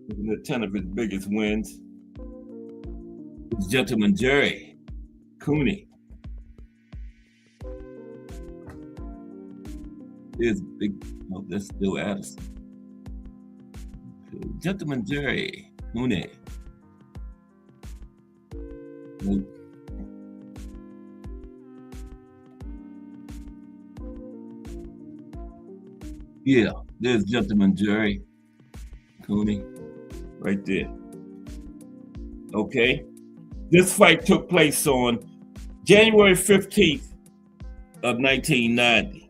looking at 10 of his biggest wins, was Gentleman Jerry Cooney. Is big. Oh, that's still Addison. Gentleman Jerry Cooney. Nope. Yeah, there's Gentleman Jerry Cooney right there. Okay. This fight took place on January 15th of 1990.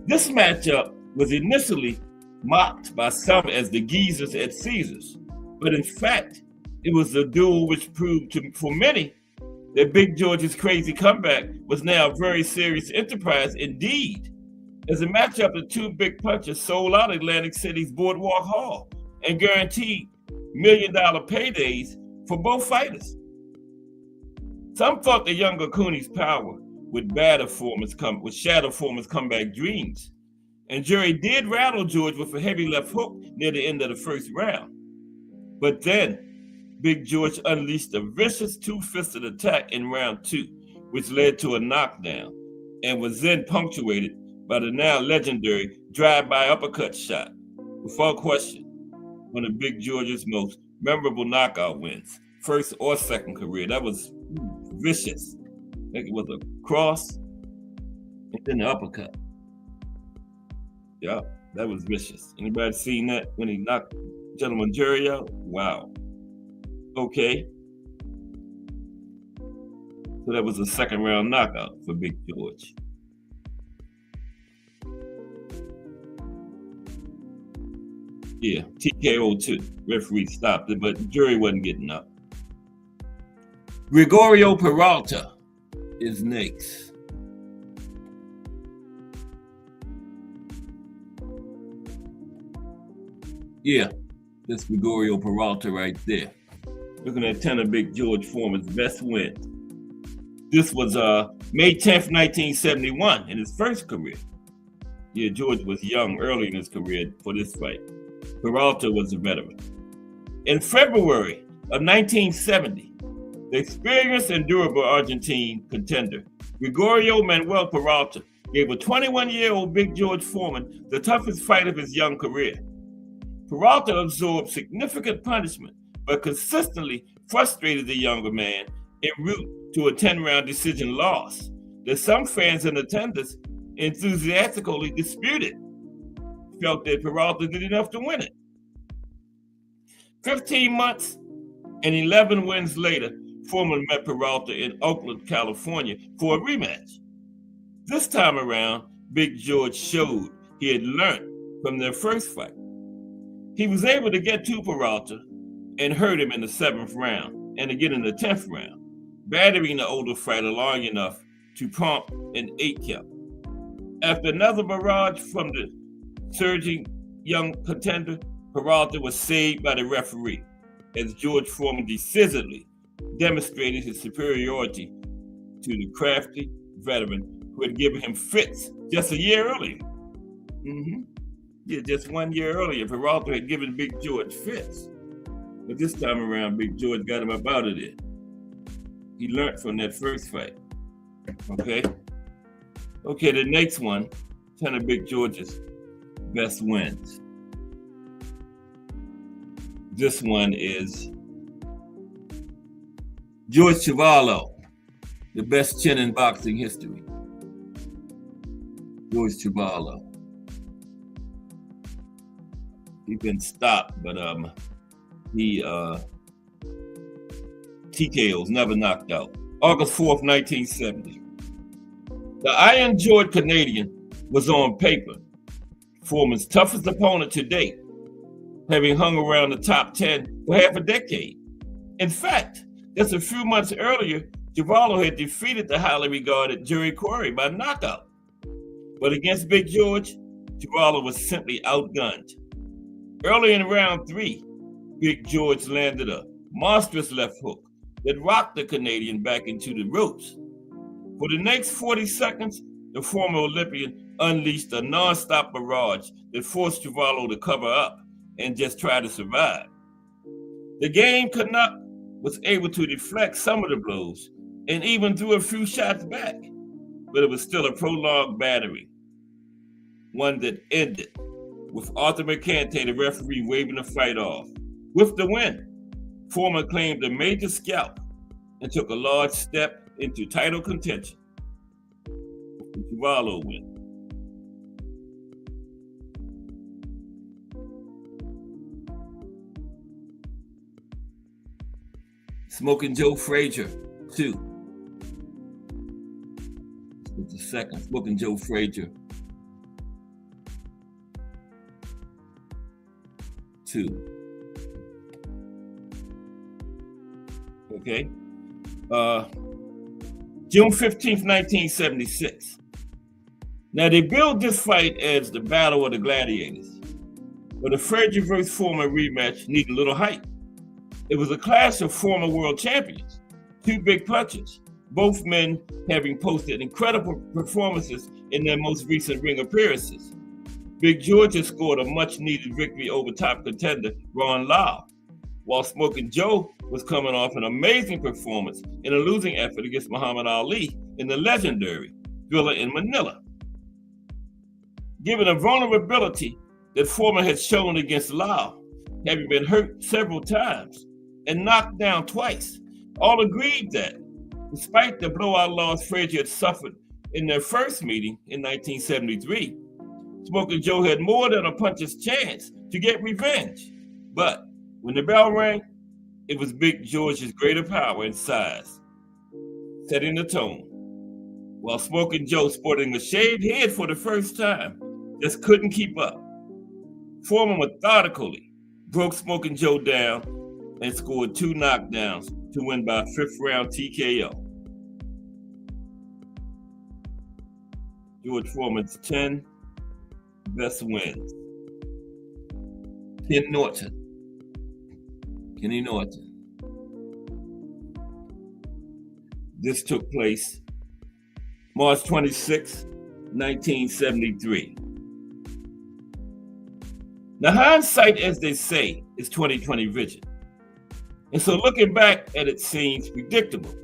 This matchup was initially mocked by some as the Geezers at Caesars, but in fact, it was a duel which proved for many that Big George's crazy comeback was now a very serious enterprise indeed, as a matchup the two big punchers sold out Atlantic City's Boardwalk Hall and guaranteed $1 million paydays for both fighters. Some thought the younger Cooney's power would shatter Foreman's comeback dreams, and Jerry did rattle George with a heavy left hook near the end of the first round. But then, Big George unleashed a vicious two-fisted attack in round 2, which led to a knockdown, and was then punctuated by the now legendary drive-by uppercut shot. Without question, one of Big George's most memorable knockout wins, first or second career. That was vicious. I think it was a cross and then the uppercut. Yeah, that was vicious. Anybody seen that when he knocked Gentleman Jerry out? Wow. Okay. So that was a second round knockout for Big George. Yeah, TKO too. Referee stopped it, but Jerry wasn't getting up. Gregorio Peralta is next. Yeah, that's Gregorio Peralta right there. Looking at 10 of Big George Foreman's best wins. This was May 10th, 1971, in his first career. Yeah, George was young early in his career for this fight. Peralta was a veteran. In February of 1970, the experienced and durable Argentine contender, Gregorio Manuel Peralta, gave a 21-year-old Big George Foreman the toughest fight of his young career. Peralta absorbed significant punishment, but consistently frustrated the younger man en route to a 10-round decision loss that some fans and attendants enthusiastically disputed, felt that Peralta did enough to win it. 15 months and 11 wins later, Foreman met Peralta in Oakland, California for a rematch. This time around, Big George showed he had learned from their first fight. He was able to get to Peralta and hurt him in the 7th round and again in the 10th round, battering the older fighter long enough to prompt an 8 count. After another barrage from the surging young contender, Peralta was saved by the referee as George Foreman decisively demonstrated his superiority to the crafty veteran who had given him fits just a year earlier. Yeah, just 1 year earlier, Peralta had given Big George fits. But this time around, Big George got him up out of there. He learned from that first fight. Okay, the next one, 10 of Big George's best wins. This one is George Chuvalo, the best chin in boxing history. George Chuvalo. He's been stopped, but he TKOs, never knocked out. August 4th, 1970. The iron-jawed Canadian was on paper Foreman's toughest opponent to date, having hung around the top 10 for half a decade. In fact, just a few months earlier, Javallo had defeated the highly regarded Jerry Quarry by knockout. But against Big George, Javallo was simply outgunned. Early in round 3, Big George landed a monstrous left hook that rocked the Canadian back into the ropes. For the next 40 seconds, the former Olympian unleashed a non-stop barrage that forced Javallo to cover up and just try to survive. The game Canuck was able to deflect some of the blows and even threw a few shots back, but it was still a prolonged battery, one that ended with Arthur Mercante, the referee, waving the fight off. With the win, Foreman claimed a major scalp and took a large step into title contention. The Javallo win. Smokin' Joe Frazier, 2. This was the second. Smokin' Joe Frazier, 2. Okay. June 15th, 1976. Now, they billed this fight as the Battle of the Gladiators, but the Frazier vs. Foreman rematch needed a little hype. It was a clash of former world champions, 2 big punchers, both men having posted incredible performances in their most recent ring appearances. Big George had scored a much-needed victory over top contender Ron Lau, while Smokin' Joe was coming off an amazing performance in a losing effort against Muhammad Ali in the legendary Thriller in Manila. Given the vulnerability that Foreman had shown against Lau, having been hurt several times and knocked down twice, all agreed that, despite the blowout loss Frazier had suffered in their first meeting in 1973, Smokin' Joe had more than a puncher's chance to get revenge. But when the bell rang, it was Big George's greater power and size, setting the tone. While Smokin' Joe, sporting a shaved head for the first time, just couldn't keep up. Foreman methodically broke Smokin' Joe down and scored 2 knockdowns to win by 5th round TKO. George Foreman's 10 best wins. Kenny Norton. This took place March 26, 1973. Now, hindsight, as they say, is 20/20 vision. And so looking back at it seems predictable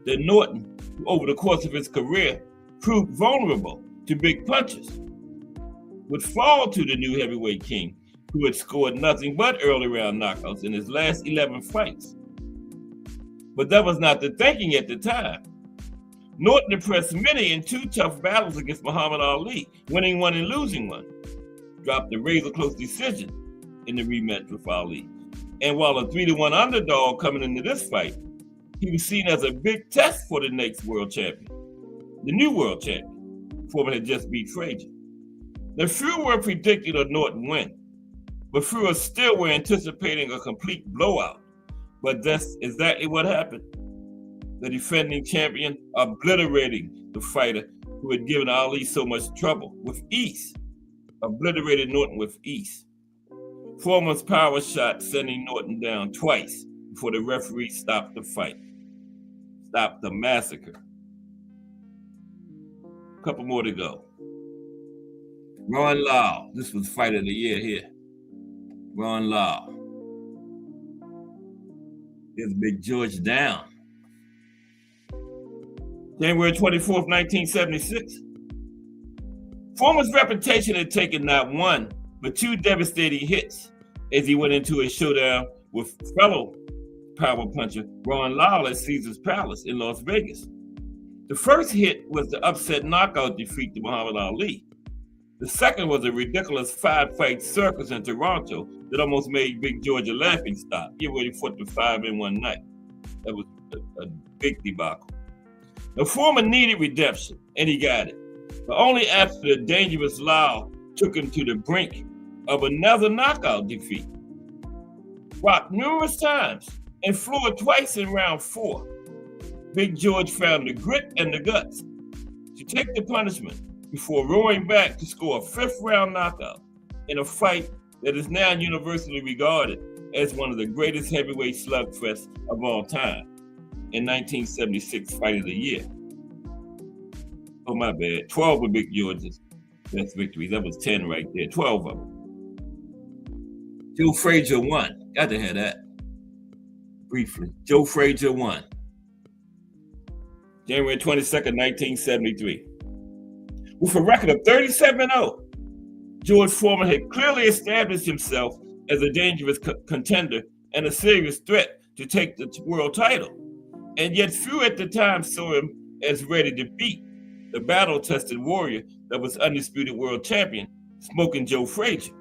that Norton, who over the course of his career proved vulnerable to big punches, would fall to the new heavyweight king, who had scored nothing but early round knockouts in his last 11 fights. But that was not the thinking at the time. Norton impressed many in 2 tough battles against Muhammad Ali, winning one and losing one. Dropped a razor-close decision in the rematch with Ali. And while a 3-1 underdog coming into this fight, he was seen as a big test for the next world champion, the new world champion. Foreman had just beat Frazier. Now, few were predicting a Norton win, but few still were anticipating a complete blowout. But that's exactly what happened. The defending champion obliterating the fighter who had given Ali so much trouble with ease. Obliterated Norton with ease. Foreman's power shot sending Norton down twice before the referee stopped the fight. Stopped the massacre. A couple more to go. Ron Lau. This was fight of the year here. Ron Lau. Here's Big George down. January 24th, 1976. Foreman's reputation had taken not 1, but 2 devastating hits as he went into a showdown with fellow power puncher Ron Lau at Caesar's Palace in Las Vegas. The first hit was the upset knockout defeat to Muhammad Ali. The second was a ridiculous 5-fight circus in Toronto that almost made Big George a laughingstock. He already fought the 5 in one night. That was a big debacle. The Foreman needed redemption, and he got it, but only after the dangerous Lau took him to the brink of another knockout defeat. Rocked numerous times and floored twice in round 4, Big George found the grit and the guts to take the punishment before roaring back to score a 5th-round knockout in a fight that is now universally regarded as one of the greatest heavyweight slugfests of all time, in 1976 Fight of the Year. Oh, my bad. 12 of Big George's best victories. That was 10 right there. 12 of them. Joe Frazier won. Got to have that. Briefly. Joe Frazier won. January 22nd, 1973. With a record of 37-0, George Foreman had clearly established himself as a dangerous contender and a serious threat to take the world title. And yet few at the time saw him as ready to beat the battle-tested warrior that was undisputed world champion, Smokin' Joe Frazier.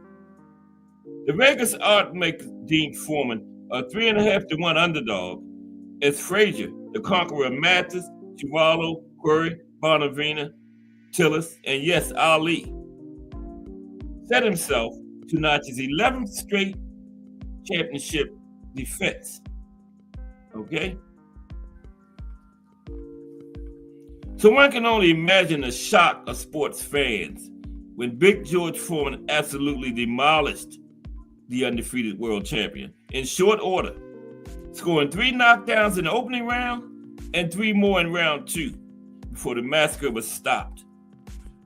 The Vegas art makers deemed Foreman a 3.5-to-1 underdog, as Frazier, the conqueror of Mathis, Chihuahua, Query, Bonavina, Tillis, and yes, Ali, set himself to notch his 11th straight championship defense. Okay? So one can only imagine the shock of sports fans when Big George Foreman absolutely demolished the undefeated world champion in short order, scoring 3 knockdowns in the opening round and 3 more in round 2 before the massacre was stopped.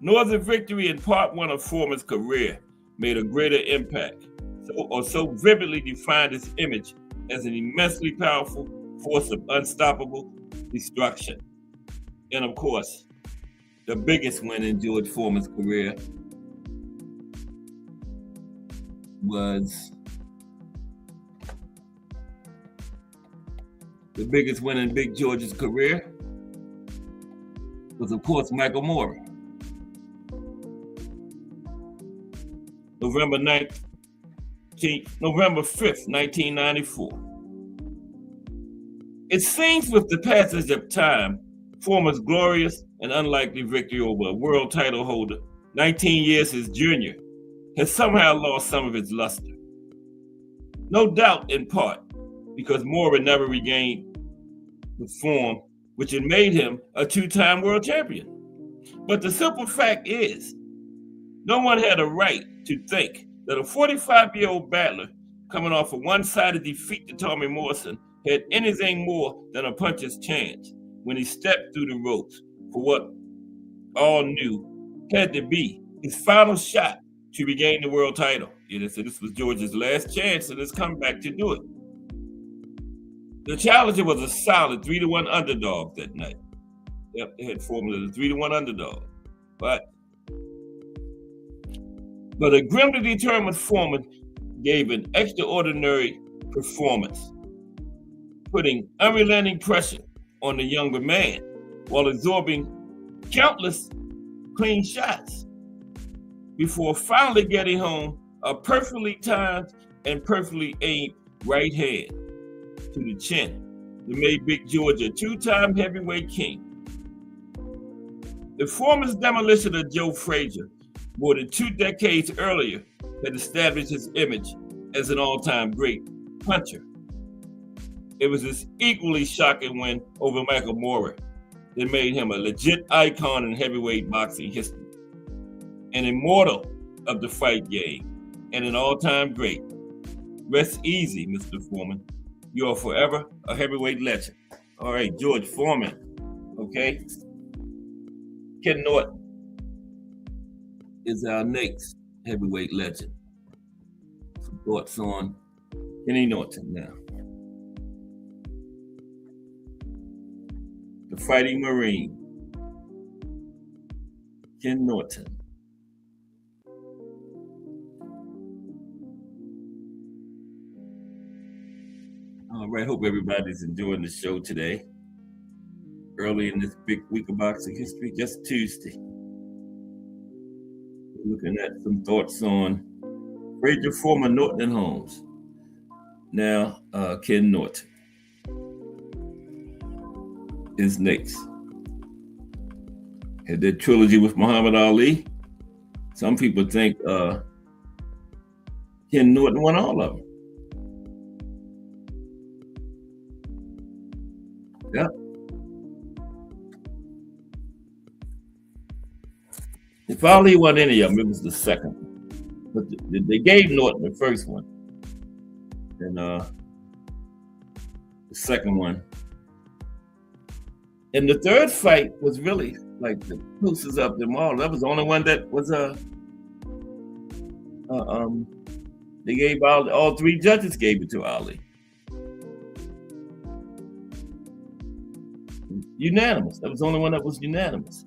No other victory in part 1 of Foreman's career made a greater impact or so vividly defined his image as an immensely powerful force of unstoppable destruction. And of course, the biggest win in George Foreman's career was Big George's career was, of course, Michael Moorer. November 5th, 1994. It seems with the passage of time, Foreman's glorious and unlikely victory over a world title holder, 19 years his junior, has somehow lost some of its luster. No doubt in part because Moorer never regained the form which had made him a 2-time world champion. But the simple fact is, no one had a right to think that a 45-year-old battler coming off a one-sided defeat to Tommy Morrison had anything more than a puncher's chance when he stepped through the ropes for what all knew had to be his final shot to regain the world title. So this was George's last chance and his comeback to do it. The challenger was a solid 3-to-1 underdog that night. Yep, they had Foreman as a 3-to-1 underdog. But a grimly determined Foreman gave an extraordinary performance, putting unrelenting pressure on the younger man while absorbing countless clean shots before finally getting home a perfectly timed and perfectly aimed right hand to the chin that made Big George a 2-time heavyweight king. The Foreman's demolition of Joe Frazier more than 2 decades earlier had established his image as an all-time great puncher. It was this equally shocking win over Michael Moorer that made him a legit icon in heavyweight boxing history, an immortal of the fight game, and an all-time great. Rest easy, Mr. Foreman. You are forever a heavyweight legend. All right, George Foreman, okay? Ken Norton is our next heavyweight legend. Some thoughts on Kenny Norton now. The Fighting Marine, Ken Norton. All right, hope everybody's enjoying the show today. Early in this big week of boxing history, just Tuesday. Looking at some thoughts on Frazier, Foreman, Norton, and Holmes. Now, Ken Norton. is next. Had that trilogy with Muhammad Ali. Some people think Ken Norton won all of them. Yeah. If Ali won any of them, it was the second. But they gave Norton the first one. And the second one. And the third fight was really like the closest of them all. That was the only one that was they gave all three judges gave it to Ali. Unanimous. That was the only one that was unanimous.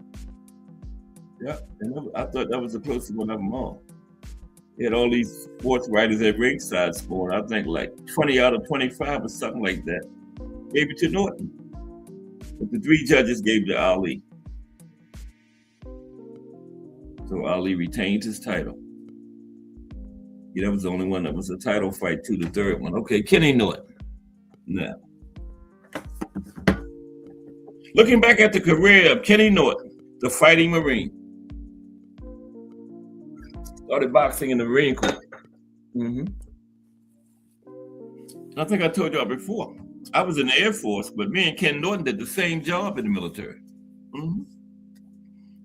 Yeah, and I thought that was the closest one of them all. He had all these sports writers at ringside scoring. I think like 20 out of 25 or something like that. Gave it to Norton. But the three judges gave it to Ali. So Ali retained his title. Yeah, that was the only one that was a title fight to the third one. Okay, Kenny Norton. Now, looking back at the career of Kenny Norton, the Fighting Marine. Started boxing in the Marine Corps. I think I told y'all before. I was in the Air Force, but me and Ken Norton did the same job in the military.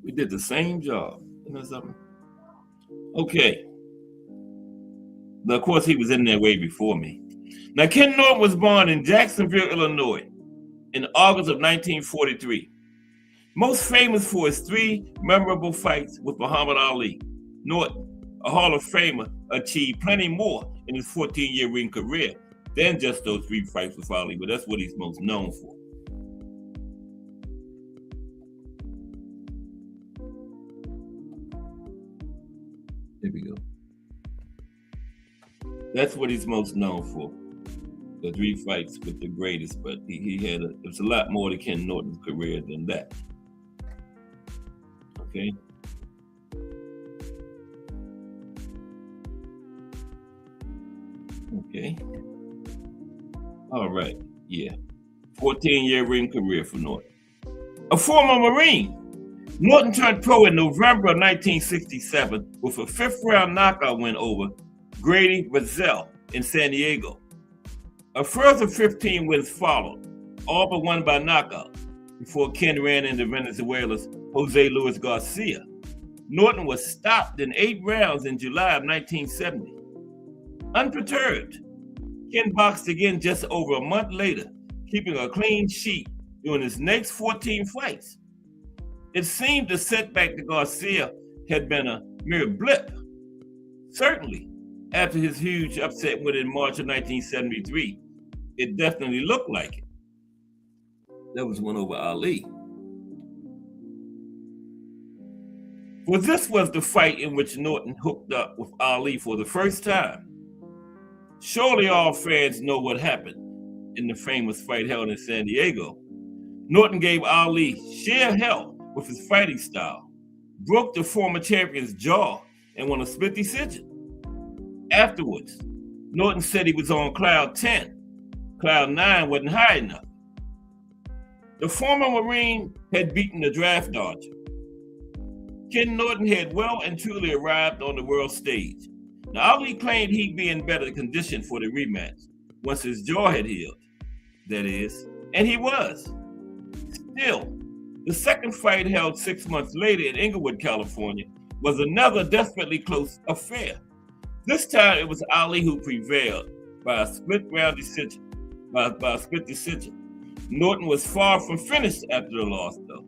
We did the same job. You know something? Okay. Now, of course, he was in there way before me. Now, Ken Norton was born in Jacksonville, Illinois, in August of 1943. Most famous for his three memorable fights with Muhammad Ali. Norton, a Hall of Famer, achieved plenty more in his 14-year ring career than just those three fights with Ali, but that's what he's most known for. Here we go. That's what he's most known for. The three fights with the greatest, but there's a lot more to Ken Norton's career than that. Okay. Okay. All right. Yeah. 14-year ring career for Norton. A former Marine, Norton turned pro in November of 1967 with a fifth-round knockout win over Grady Brazel in San Diego. A further 15 wins followed, all but one by knockout, before Ken ran into Venezuela's Jose Luis Garcia. Norton was stopped in 8 rounds in July of 1970. Unperturbed, Ken boxed again just over a month later, keeping a clean sheet during his next 14 fights. It seemed the setback to Garcia had been a mere blip. Certainly, after his huge upset win in March of 1973, it definitely looked like it. That was one over Ali. Well, this was the fight in which Norton hooked up with Ali for the first time. Surely all fans know what happened in the famous fight held in San Diego. Norton gave Ali sheer hell with his fighting style, broke the former champion's jaw, and won a split decision. Afterwards, Norton said he was on cloud 10. Cloud 9 wasn't high enough. The former Marine had beaten the draft dodger. Ken Norton had well and truly arrived on the world stage. Now, Ali claimed he'd be in better condition for the rematch once his jaw had healed, that is, and he was. Still, the second fight held 6 months later in Inglewood, California, was another desperately close affair. This time it was Ali who prevailed by a split decision. Norton was far from finished after the loss, though.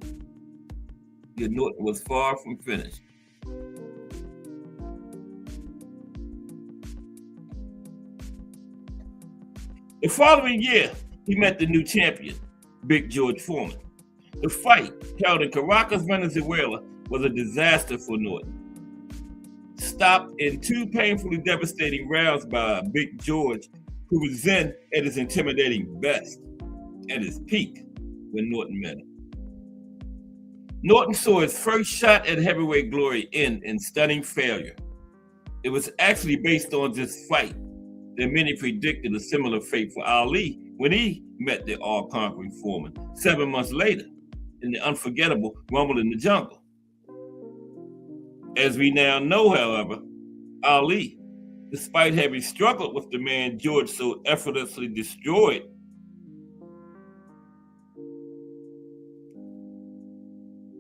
Yeah, Norton was far from finished. The following year, he met the new champion, Big George Foreman. The fight, held in Caracas, Venezuela, was a disaster for Norton. Stopped in 2 painfully devastating rounds by Big George, who was then at his intimidating best, at his peak, when Norton met him. Norton saw his first shot at heavyweight glory end in stunning failure. It was actually based on this fight that many predicted a similar fate for Ali when he met the all-conquering Foreman 7 months later in the unforgettable Rumble in the Jungle. As we now know, however, Ali, despite having struggled with the man George so effortlessly destroyed,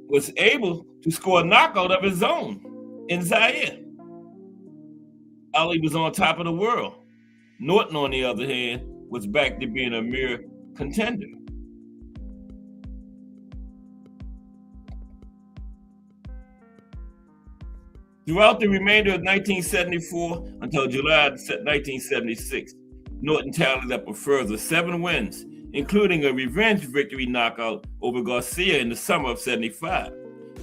was able to score a knockout of his own in Zaire. Ali was on top of the world. Norton, on the other hand, was back to being a mere contender. Throughout the remainder of 1974 until July 1976, Norton tallied up a further 7 wins, including a revenge victory knockout over Garcia in the summer of '75.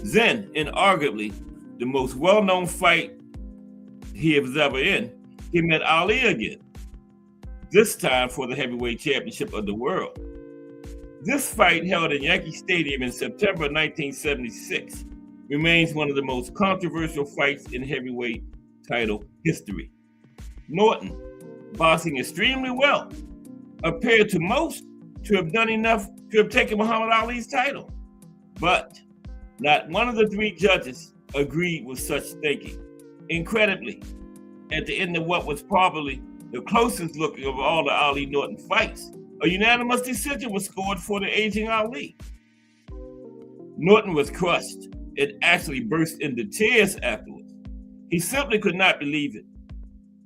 Then, inarguably, the most well-known fight he was ever in, he met Ali again, this time for the heavyweight championship of the world. This fight, held in Yankee Stadium in September 1976, remains one of the most controversial fights in heavyweight title history. Norton, boxing extremely well, appeared to most to have done enough to have taken Muhammad Ali's title. But not one of the 3 judges agreed with such thinking. Incredibly, at the end of what was probably the closest looking of all the Ali-Norton fights, a unanimous decision was scored for the aging Ali. Norton was crushed and actually burst into tears afterwards. He simply could not believe it.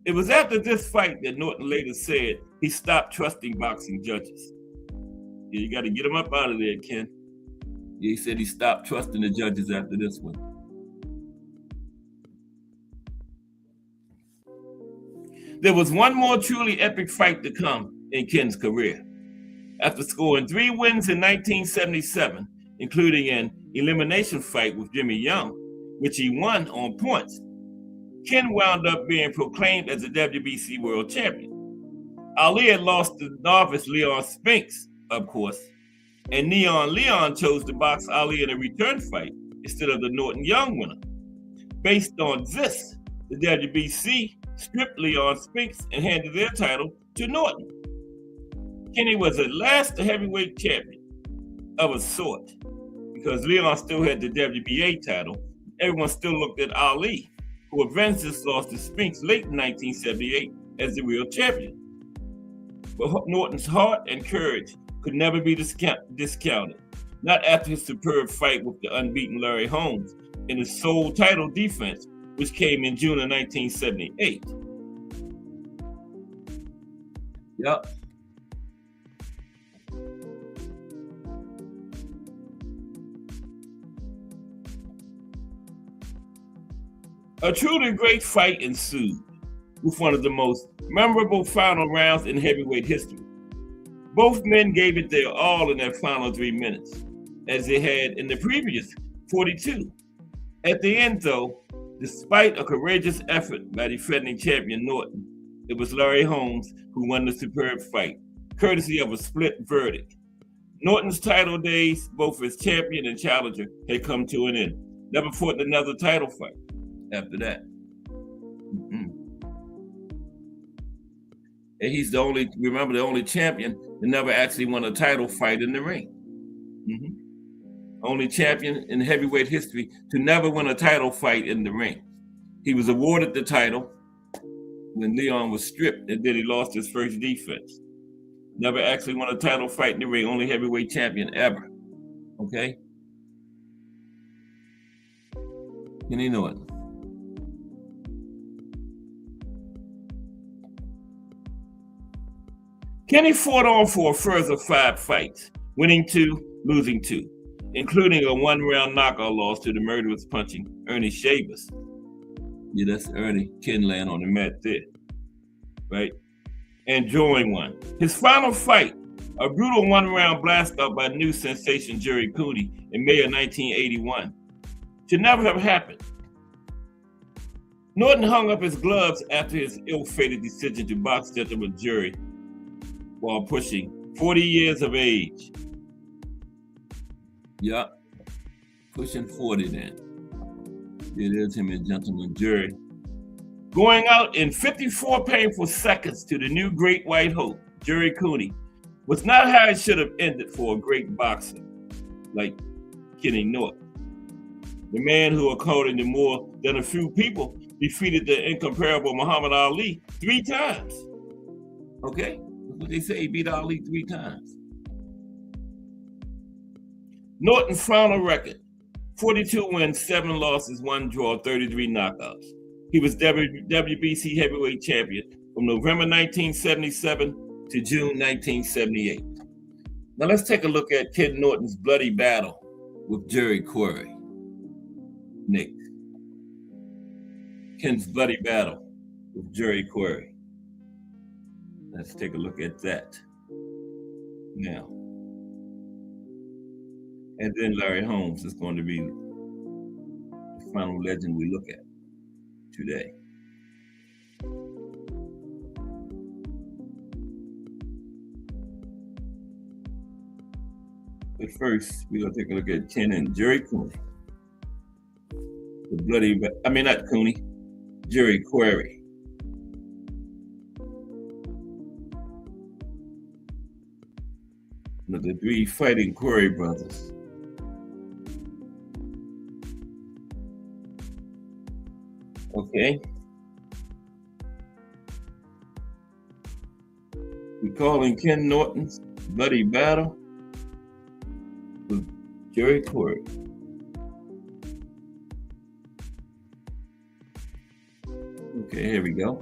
It was after this fight that Norton later said he stopped trusting boxing judges. Yeah, you got to get him up out of there, Ken. Yeah, he said he stopped trusting the judges after this one. There was one more truly epic fight to come in Ken's career. After scoring 3 wins in 1977, including an elimination fight with Jimmy Young, which he won on points, Ken wound up being proclaimed as the WBC world champion. Ali had lost to novice Leon Spinks, of course, and Neon Leon chose to box Ali in a return fight instead of the Norton Young winner. Based on this, the WBC stripped Leon Spinks and handed their title to Norton. Kenny was at last the heavyweight champion of a sort, because Leon still had the WBA title. Everyone still looked at Ali, who avenged his loss to Spinks late in 1978, as the real champion. But Norton's heart and courage could never be discounted, not after his superb fight with the unbeaten Larry Holmes in his sole title defense, which came in June of 1978. Yep. A truly great fight ensued, with one of the most memorable final rounds in heavyweight history. Both men gave it their all in their final 3 minutes, as they had in the previous 42. At the end, though, despite a courageous effort by defending champion Norton, it was Larry Holmes who won the superb fight, courtesy of a split verdict. Norton's title days, both as champion and challenger, had come to an end. Never fought another title fight after that. And he's the only champion that never actually won a title fight in the ring. Only champion in heavyweight history to never win a title fight in the ring. He was awarded the title when Leon was stripped, and then he lost his first defense. Never actually won a title fight in the ring, only heavyweight champion ever. Okay? Kenny Norton. Kenny fought on for a further 5 fights, winning 2, losing 2, including a 1-round knockout loss to the murderous punching Ernie Shavers. Yeah, that's Ernie. Ken laying on the mat there, right? And drawing one. His final fight, a brutal 1-round blast-out by new sensation Jerry Cooney in May of 1981, should never have happened. Norton hung up his gloves after his ill-fated decision to box gentleman Jerry while pushing 40 years of age. Yup, pushing 40 then. It is him and gentleman Jerry. Going out in 54 painful seconds to the new great white hope, Jerry Cooney, was not how it should have ended for a great boxer like Kenny Norton. The man who, according to more than a few people, defeated the incomparable Muhammad Ali 3 times. Okay? That's what they say, he beat Ali 3 times. Norton's final record, 42 wins, 7 losses, 1 draw, 33 knockouts. He was WBC heavyweight champion from November 1977 to June 1978. Now let's take a look at Ken Norton's bloody battle with Jerry Quarry. Nick. Ken's bloody battle with Jerry Quarry. Let's take a look at that now. And then Larry Holmes is going to be the final legend we look at today. But first, we're going to take a look at Ken and Jerry Cooney. Not Cooney, Jerry Quarry. The 3 fighting Quarry brothers. Okay. We're calling Ken Norton's bloody battle with Jerry Quarry. Okay, here we go.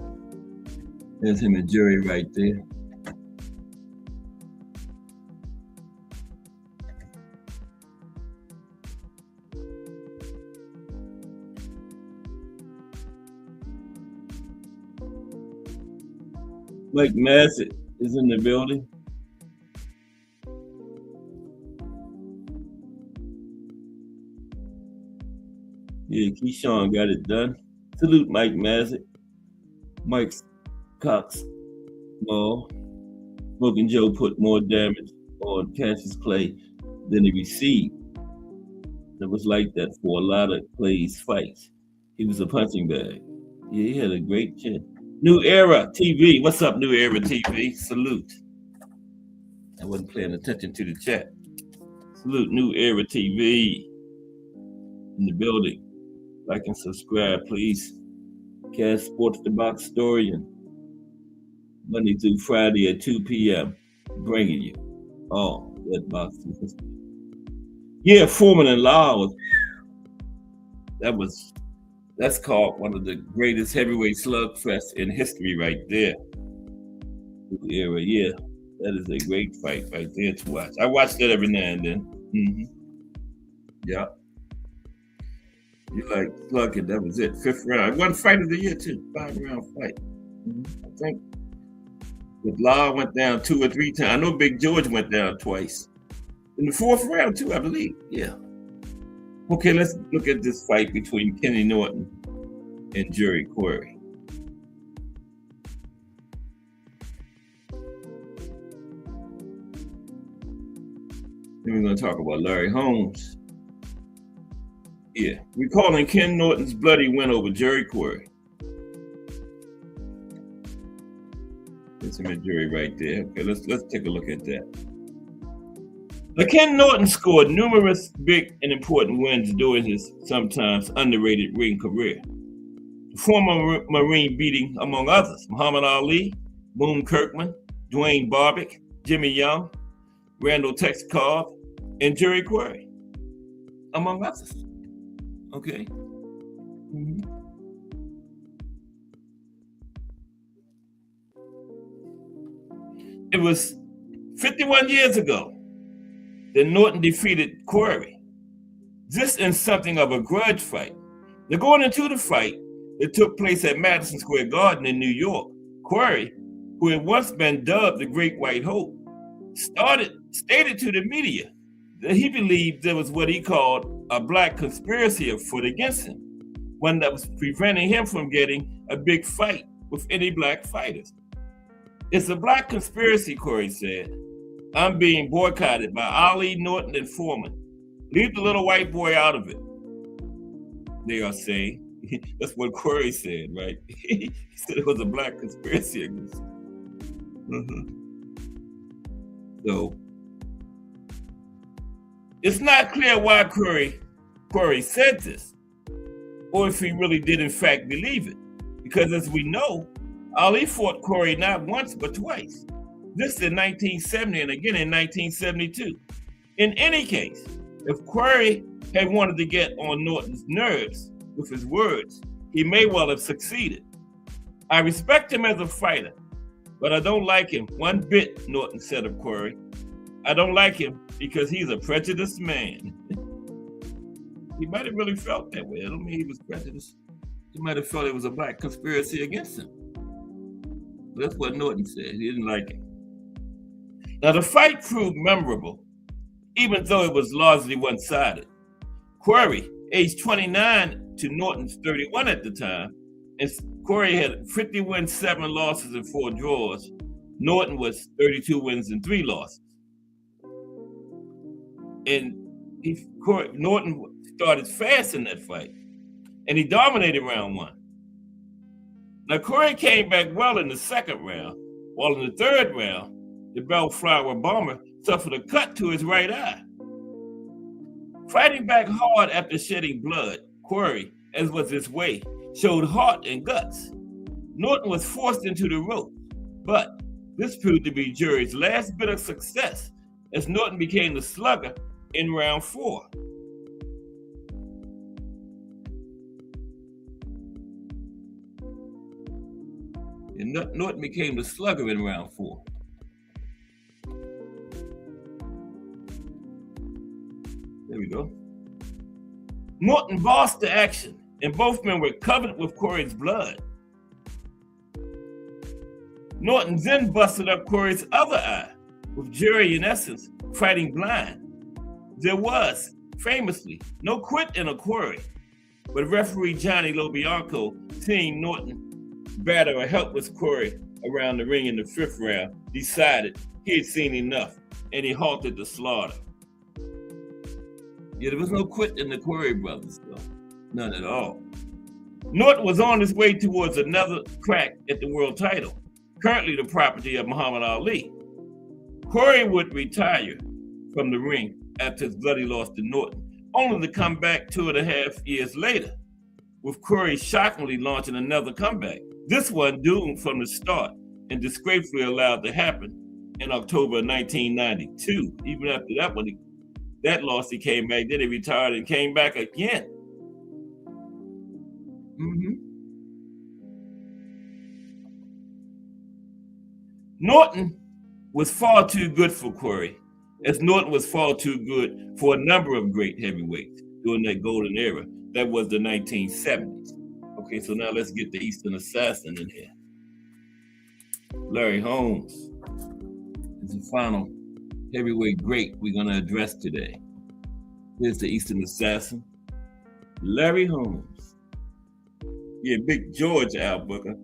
There's him and Jerry right there. Mike Massett is in the building. Yeah, Keyshawn got it done. Salute Mike Massett. Mike Cox. Well, Smokin' Joe put more damage on Cassius Clay than he received. It was like that for a lot of Clay's fights. He was a punching bag. Yeah, he had a great chin. New Era TV. What's up, New Era TV? Salute. I wasn't paying attention to the chat. Salute New Era TV in the building. Like and subscribe, please. Cash Sports the Box Historian. Monday through Friday at 2 p.m. Bringing you all that boxing history. Yeah, Foreman and Law that's called one of the greatest heavyweight slugfests in history right there. New Era, yeah. That is a great fight right there to watch. I watch that every now and then. Mm-hmm. Yeah. You like slugging, that was it. 5th round. One fight of the year too. 5-round fight. Mm-hmm. I think with Law went down 2 or 3 times. I know Big George went down twice. In the 4th round too, I believe. Yeah. Okay, let's look at this fight between Kenny Norton and Jerry Quarry. Then we're going to talk about Larry Holmes. Yeah, we're calling Ken Norton's bloody win over Jerry Quarry. There's him and Jerry right there. Okay, let's take a look at that. Now, Ken Norton scored numerous big and important wins during his sometimes underrated ring career. The former Marine beating, among others, Muhammad Ali, Boone Kirkman, Dwayne Barbick, Jimmy Young, Randall Texacoff, and Jerry Quarry, among others. Okay. Mm-hmm. It was 51 years ago that Norton defeated Quarry. This in something of a grudge fight. Now, going into the fight that took place at Madison Square Garden in New York, Quarry, who had once been dubbed the Great White Hope, stated to the media that he believed there was what he called a black conspiracy afoot against him, one that was preventing him from getting a big fight with any black fighters. It's a black conspiracy, Quarry said. I'm being boycotted by Ali, Norton, and Foreman. Leave the little white boy out of it, they are saying. That's what Quarry said, right? He said it was a black conspiracy against him. So it's not clear why Corey said this, or if he really did in fact believe it. Because as we know, Ali fought Corey not once but twice. This in 1970 and again in 1972. In any case, if Corey had wanted to get on Norton's nerves with his words, he may well have succeeded. I respect him as a fighter, but I don't like him one bit, Norton said of Corey. I don't like him because he's a prejudiced man. He might have really felt that way. I don't mean he was prejudiced. He might have felt it was a black conspiracy against him. But that's what Norton said. He didn't like it. Now, the fight proved memorable, even though it was largely one-sided. Corey, aged 29 to Norton's 31 at the time, and Corey had 50 wins, 7 losses, and 4 draws. Norton was 32 wins and 3 losses. And Norton started fast in that fight, and he dominated round 1. Now, Corey came back well in the second round, while in the third round, the Bellflower bomber suffered a cut to his right eye. Fighting back hard after shedding blood, Corey, as was his way, showed heart and guts. Norton was forced into the rope, but this proved to be Jury's last bit of success as Norton became the slugger in round 4. And Norton became the slugger in round 4. There we go. Norton bossed the action, and both men were covered with Corey's blood. Norton then busted up Corey's other eye, with Jury, in essence, fighting blind. There was, famously, no quit in a Corey, but referee Johnny Lobianco, seeing Norton batter a helpless Corey around the ring in the 5th round, decided he had seen enough, and he halted the slaughter. Yeah, there was no quit in the Corey brothers, though. None at all. Norton was on his way towards another crack at the world title, currently the property of Muhammad Ali. Corey would retire from the ring after his bloody loss to Norton, only to come back 2.5 years later, with Corey shockingly launching another comeback, this one doomed from the start and disgracefully allowed to happen in October 1992. Even after that one, that loss, he came back, then he retired and came back again. Norton was far too good for Corey, as Norton was far too good for a number of great heavyweights during that golden era. That was the 1970s. Okay, so now let's get the Eastern Assassin in here. Larry Holmes is the final heavyweight great we're going to address today. Here's the Eastern Assassin, Larry Holmes. Yeah, Big George Albuquerque.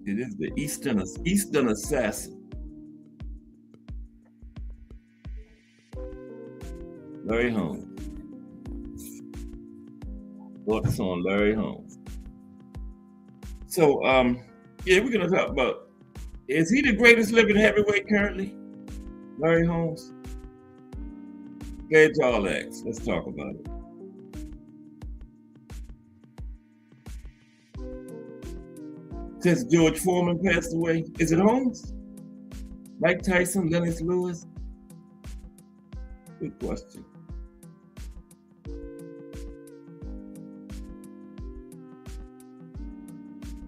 It is the Eastern Assassin. Larry Holmes. Thoughts on Larry Holmes. So, yeah, we're going to talk about, is he the greatest living heavyweight currently? Larry Holmes? Gage all X. Let's talk about it. Since George Foreman passed away, is it Holmes? Mike Tyson, Lennox Lewis? Good question.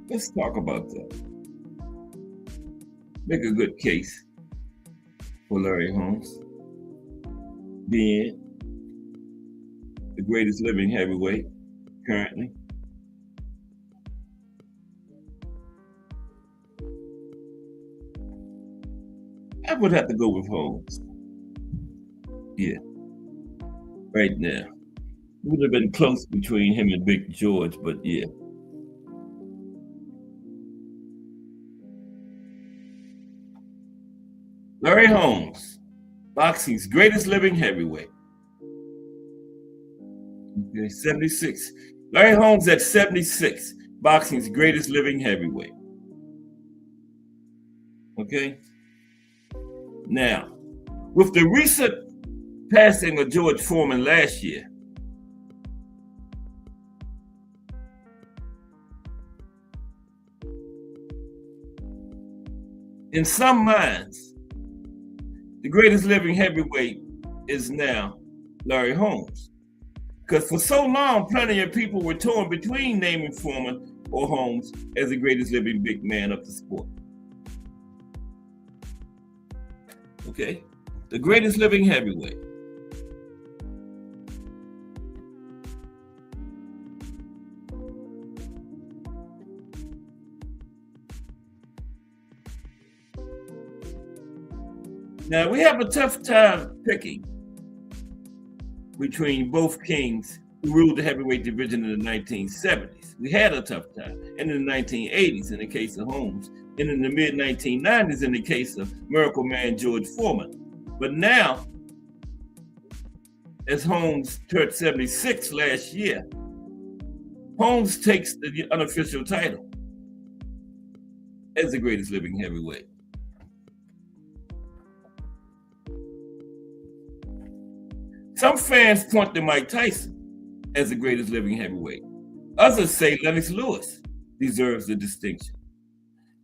Let's talk about that. Make a good case for Larry Holmes being the greatest living heavyweight currently. I would have to go with Holmes. Yeah, right now. It would have been close between him and Big George, but yeah. Larry Holmes, boxing's greatest living heavyweight. Okay, 76. Larry Holmes at 76, boxing's greatest living heavyweight. Okay? Now, with the recent passing of George Foreman last year, in some minds, the greatest living heavyweight is now Larry Holmes. Because for so long, plenty of people were torn between naming Foreman or Holmes as the greatest living big man of the sport. Okay? The greatest living heavyweight. Now, we have a tough time picking between both kings who ruled the heavyweight division in the 1970s. We had a tough time. And in the 1980s, in the case of Holmes, and in the mid-1990s, in the case of Miracle Man George Foreman. But now, as Holmes turned 76 last year, Holmes takes the unofficial title as the greatest living heavyweight. Some fans point to Mike Tyson as the greatest living heavyweight. Others say Lennox Lewis deserves the distinction.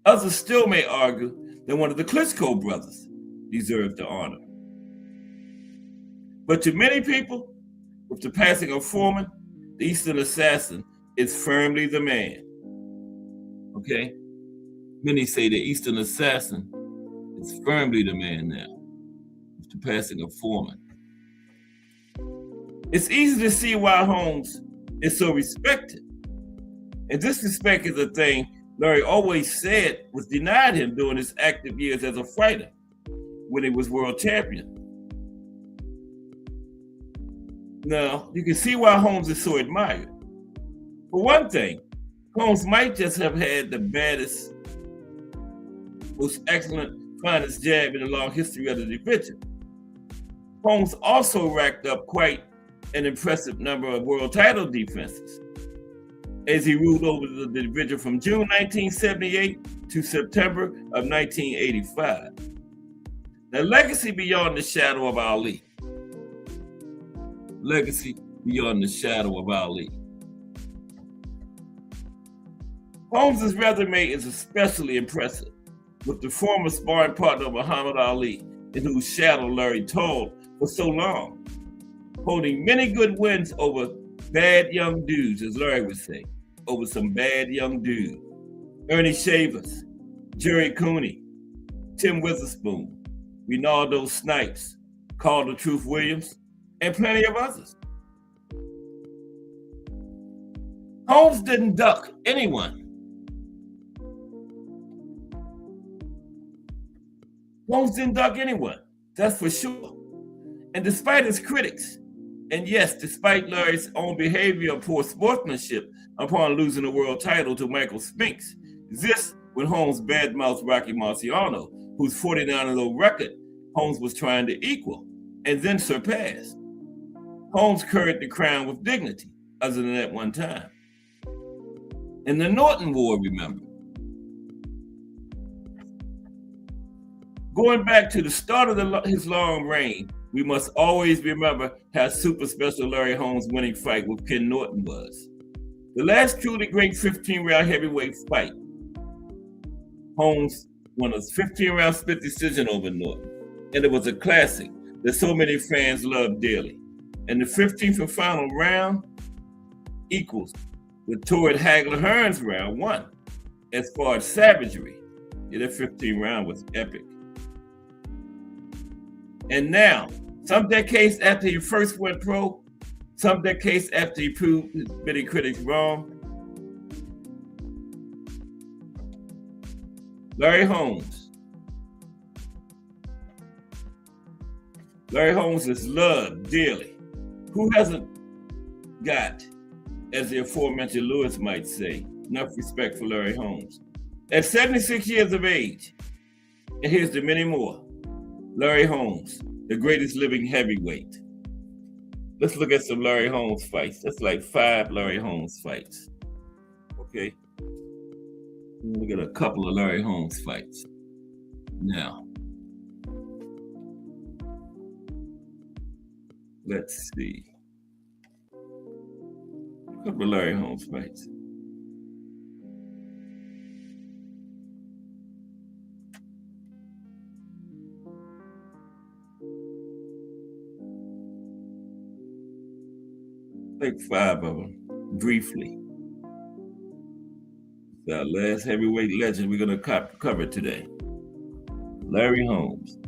Others still may argue that one of the Klitschko brothers deserves the honor. But to many people, with the passing of Foreman, the Eastern Assassin is firmly the man. Okay? Many say the Eastern Assassin is firmly the man now, with the passing of Foreman. It's easy to see why Holmes is so respected. And this respect is a thing Larry always said was denied him during his active years as a fighter when he was world champion. Now, you can see why Holmes is so admired. For one thing, Holmes might just have had the baddest, most excellent, finest jab in the long history of the division. Holmes also racked up quite an impressive number of world title defenses as he ruled over the division from June 1978 to September of 1985. The legacy beyond the shadow of Ali. Legacy beyond the shadow of Ali. Holmes' resume is especially impressive, with the former sparring partner of Muhammad Ali, in whose shadow Larry toiled for so long, holding many good wins over bad young dudes, as Larry would say, over some bad young dudes. Ernie Shavers, Jerry Cooney, Tim Witherspoon, Ronaldo Snipes, Carl the Truth Williams, and plenty of others. Holmes didn't duck anyone. Holmes didn't duck anyone, that's for sure. And despite his critics, and yes, despite Larry's own behavior of poor sportsmanship upon losing the world title to Michael Spinks, this when Holmes badmouthed Rocky Marciano, whose 49-0 record Holmes was trying to equal and then surpass. Holmes carried the crown with dignity, other than at one time. In the Norton War, remember, going back to the start of his long reign, we must always remember how super special Larry Holmes' winning fight with Ken Norton was. The last truly great 15-round heavyweight fight, Holmes won a 15-round split decision over Norton, and it was a classic that so many fans loved dearly. And the 15th and final round equals the Torrid Hagler Hearns round 1. As far as savagery, that 15 round was epic. And now, some decades after he first went pro, some decades after he proved his many critics wrong, Larry Holmes is loved dearly. Who hasn't got, as the aforementioned Lewis might say, enough respect for Larry Holmes? At 76 years of age, and here's to many more, Larry Holmes, the greatest living heavyweight. Let's look at some Larry Holmes fights. That's like 5 Larry Holmes fights. Okay? Look at a couple of Larry Holmes fights. Now, let's see. A couple of Larry Holmes fights. Like 5 of them, briefly. It's our last heavyweight legend we're going to cover today. Larry Holmes.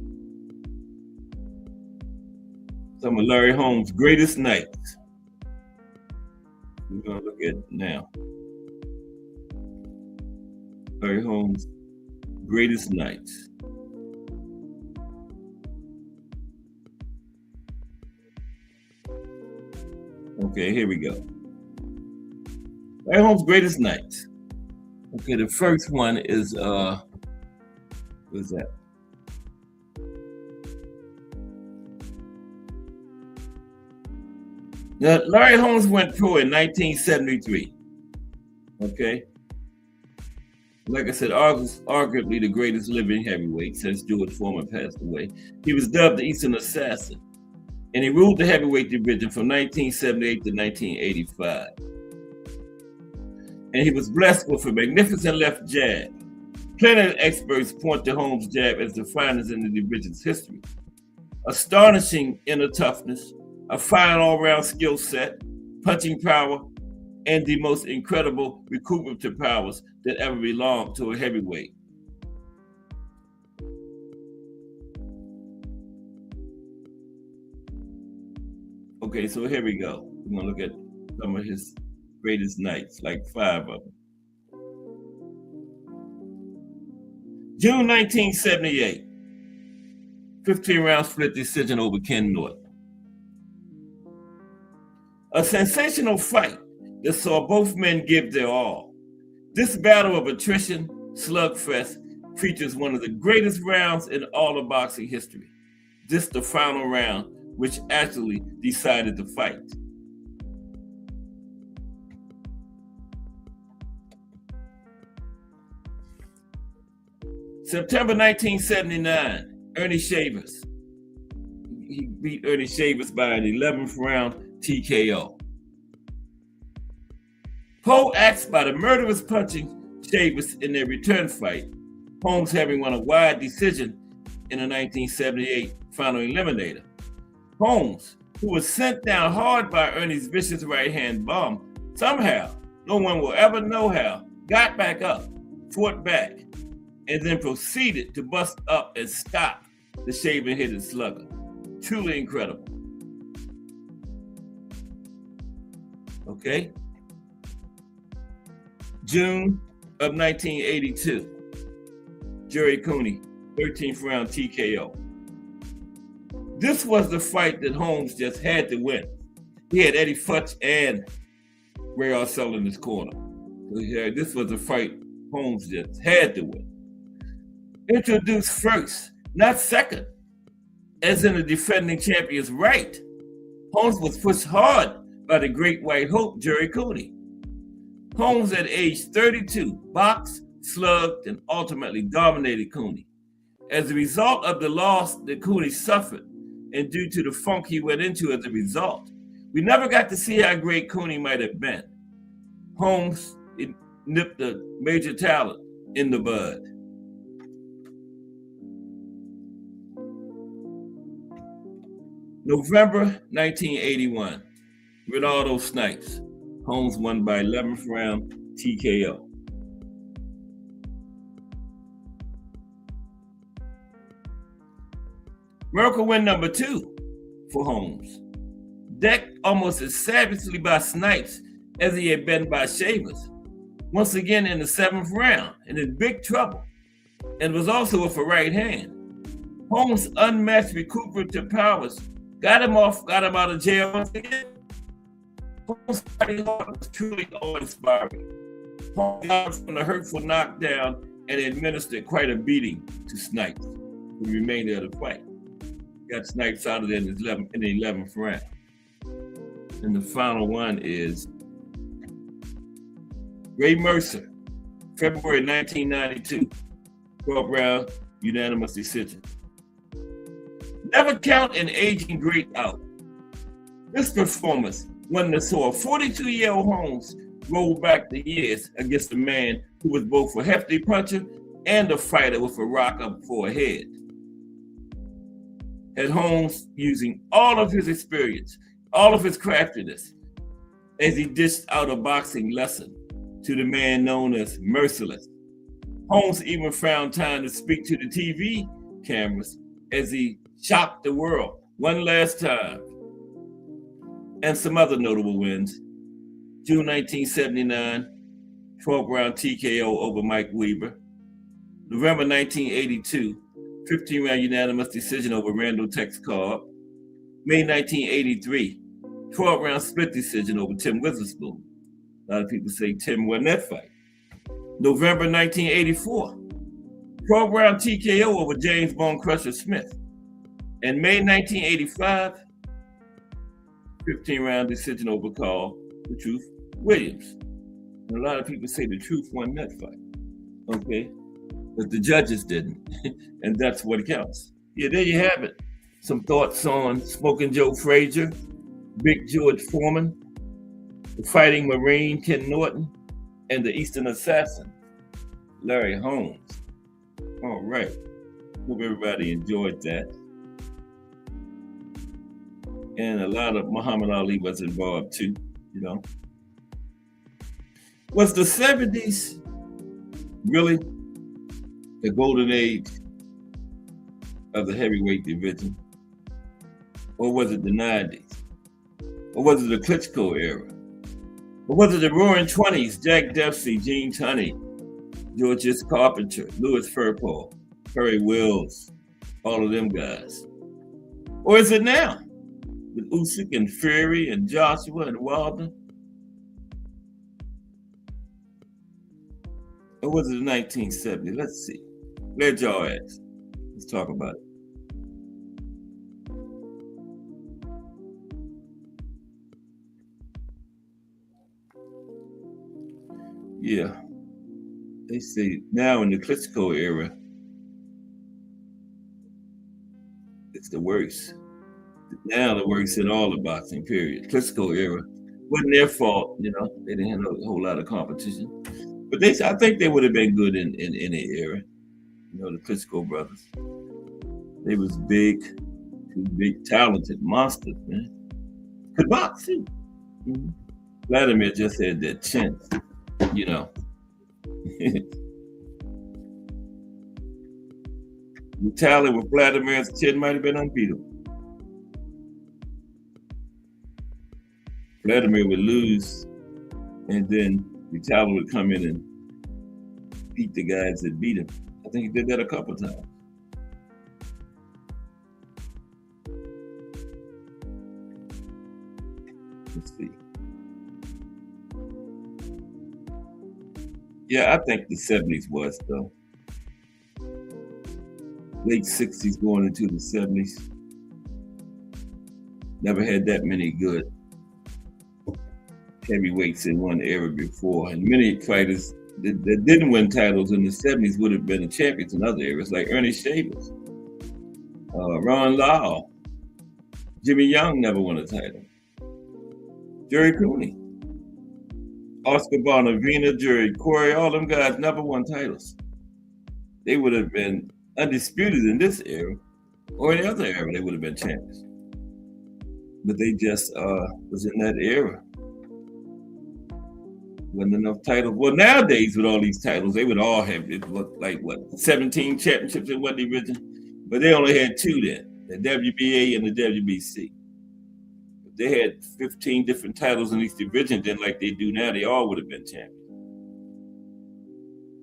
Some of Larry Holmes' greatest nights. We're going to look at now. Larry Holmes' greatest nights. Okay, here we go. Larry Holmes' greatest nights. Okay, the first one is what is that? Now, Larry Holmes went pro in 1973. Okay. Like I said, arguably the greatest living heavyweight since George Foreman passed away. He was dubbed the Eastern Assassin, and he ruled the heavyweight division from 1978 to 1985. And he was blessed with a magnificent left jab. Plenty of experts point to Holmes' jab as the finest in the division's history. Astonishing inner toughness, a fine all-round skill set, punching power, and the most incredible recuperative powers that ever belonged to a heavyweight. Okay, so here we go. We're gonna look at some of his greatest nights, like 5 of them. June 1978, 15-round split decision over Ken Norton. A sensational fight that saw both men give their all. This battle of attrition slugfest features one of the greatest rounds in all of boxing history. This the final round, which actually decided the fight. September 1979, Ernie Shavers. He beat Ernie Shavers by an 11th round TKO. Poe axed by the murderous punching Shavers in their return fight, Holmes having won a wide decision in the 1978 final eliminator. Holmes, who was sent down hard by Ernie's vicious right-hand bomb, somehow, no one will ever know how, got back up, fought back, and then proceeded to bust up and stop the shaven-headed slugger. Truly incredible. Okay. June of 1982, Jerry Cooney, 13th round TKO. This was the fight that Holmes just had to win. He had Eddie Futch and Ray Arcel in his corner. So this was the fight Holmes just had to win. Introduced first, not second, as in the defending champion's right. Holmes was pushed hard by the great white hope, Jerry Cooney. Holmes, at age 32, boxed, slugged, and ultimately dominated Cooney. As a result of the loss that Cooney suffered, and due to the funk he went into as a result, we never got to see how great Cooney might have been. Holmes nipped a major talent in the bud. November 1981, Ronaldo Snipes. Holmes won by 11th round TKO. Miracle win number 2 for Holmes. Decked almost as savagely by Snipes as he had been by Shavers. Once again in the 7th round and in big trouble, and was also with a right hand. Holmes' unmatched recuperative powers got him out of jail once again. Holmes' fighting heart was truly awe-inspiring. Holmes got from the hurtful knockdown and administered quite a beating to Snipes for the remainder of the fight. Got Snipes out of there in the 11th round. And the final one is Ray Mercer, February 1992, 12th round unanimous decision. Never count an aging great out. This performance, one that saw a 42-year-old Holmes roll back the years against a man who was both a hefty puncher and a fighter with a rock up for a head. Had Holmes using all of his experience, all of his craftiness, as he dished out a boxing lesson to the man known as Merciless. Holmes even found time to speak to the TV cameras as he shocked the world one last time. And some other notable wins. June 1979, 12-round TKO over Mike Weber. November 1982, 15-round unanimous decision over Randall Tex Cobb. May 1983, 12-round split decision over Tim Witherspoon. A lot of people say Tim won that fight. November 1984, 12-round TKO over James Bone Crusher Smith. And May 1985, 15-round decision over Carl The Truth Williams. And a lot of people say The Truth won that fight. Okay, but the judges didn't, and that's what counts. Yeah, there you have it. Some thoughts on Smokin' Joe Frazier, Big George Foreman, the Fighting Marine Ken Norton, and the Eastern Assassin, Larry Holmes. All right. Hope everybody enjoyed that. And a lot of Muhammad Ali was involved too, you know. Was the 70s really the golden age of the heavyweight division? Or was it the 90s? Or was it the Klitschko era? Or was it the Roaring 20s, Jack Dempsey, Gene Tunney, Georges Carpenter, Louis Firpo, Perry Wills, all of them guys? Or is it now with Usyk and Fury and Joshua and Wilder? Or was it the 1970s? Let's see. Glad y'all asked. Let's talk about it. Yeah. They say now in the Klitschko era, it's the worst. Now the worst in all the boxing, period. Klitschko era wasn't their fault, you know. They didn't have a whole lot of competition. But I think they would have been good in any era. You know, the Klitschko brothers. They was big, two big, talented monsters, man. Could box too. Mm-hmm. Vladimir just had that chin, you know. The talent with Vladimir's chin might have been unbeatable. Vladimir would lose, and then Vitaly would come in and beat the guys that beat him. I think he did that a couple times. Let's see. Yeah, I think the 70s was, though. Late 60s going into the 70s. Never had that many good heavyweights in one era before. And many fighters that didn't win titles in the 70s would have been the champions in other eras, like Ernie Shavers, Ron Lyle, Jimmy Young never won a title, Jerry Cooney, Oscar Bonavina, Jerry Corey, all them guys never won titles. They would have been undisputed in this era, or any other era, they would have been champions. But they just was in that era. Wasn't enough titles. Well, nowadays with all these titles, they would all have it looked like 17 championships in one division, but they only had two then, the WBA and the WBC. If they had 15 different titles in each division, then like they do now, they all would have been champions.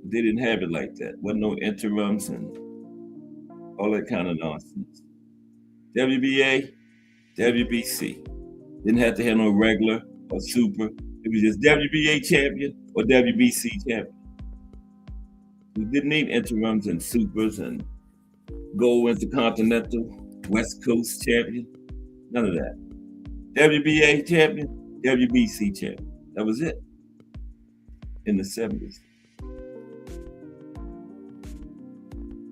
They didn't have it like that. Wasn't no interims and all that kind of nonsense. WBA, WBC. Didn't have to have no regular or super. It was just WBA champion or WBC champion. We didn't need interims and supers and gold intercontinental, West Coast champion. None of that. WBA champion, WBC champion. That was it in the 70s.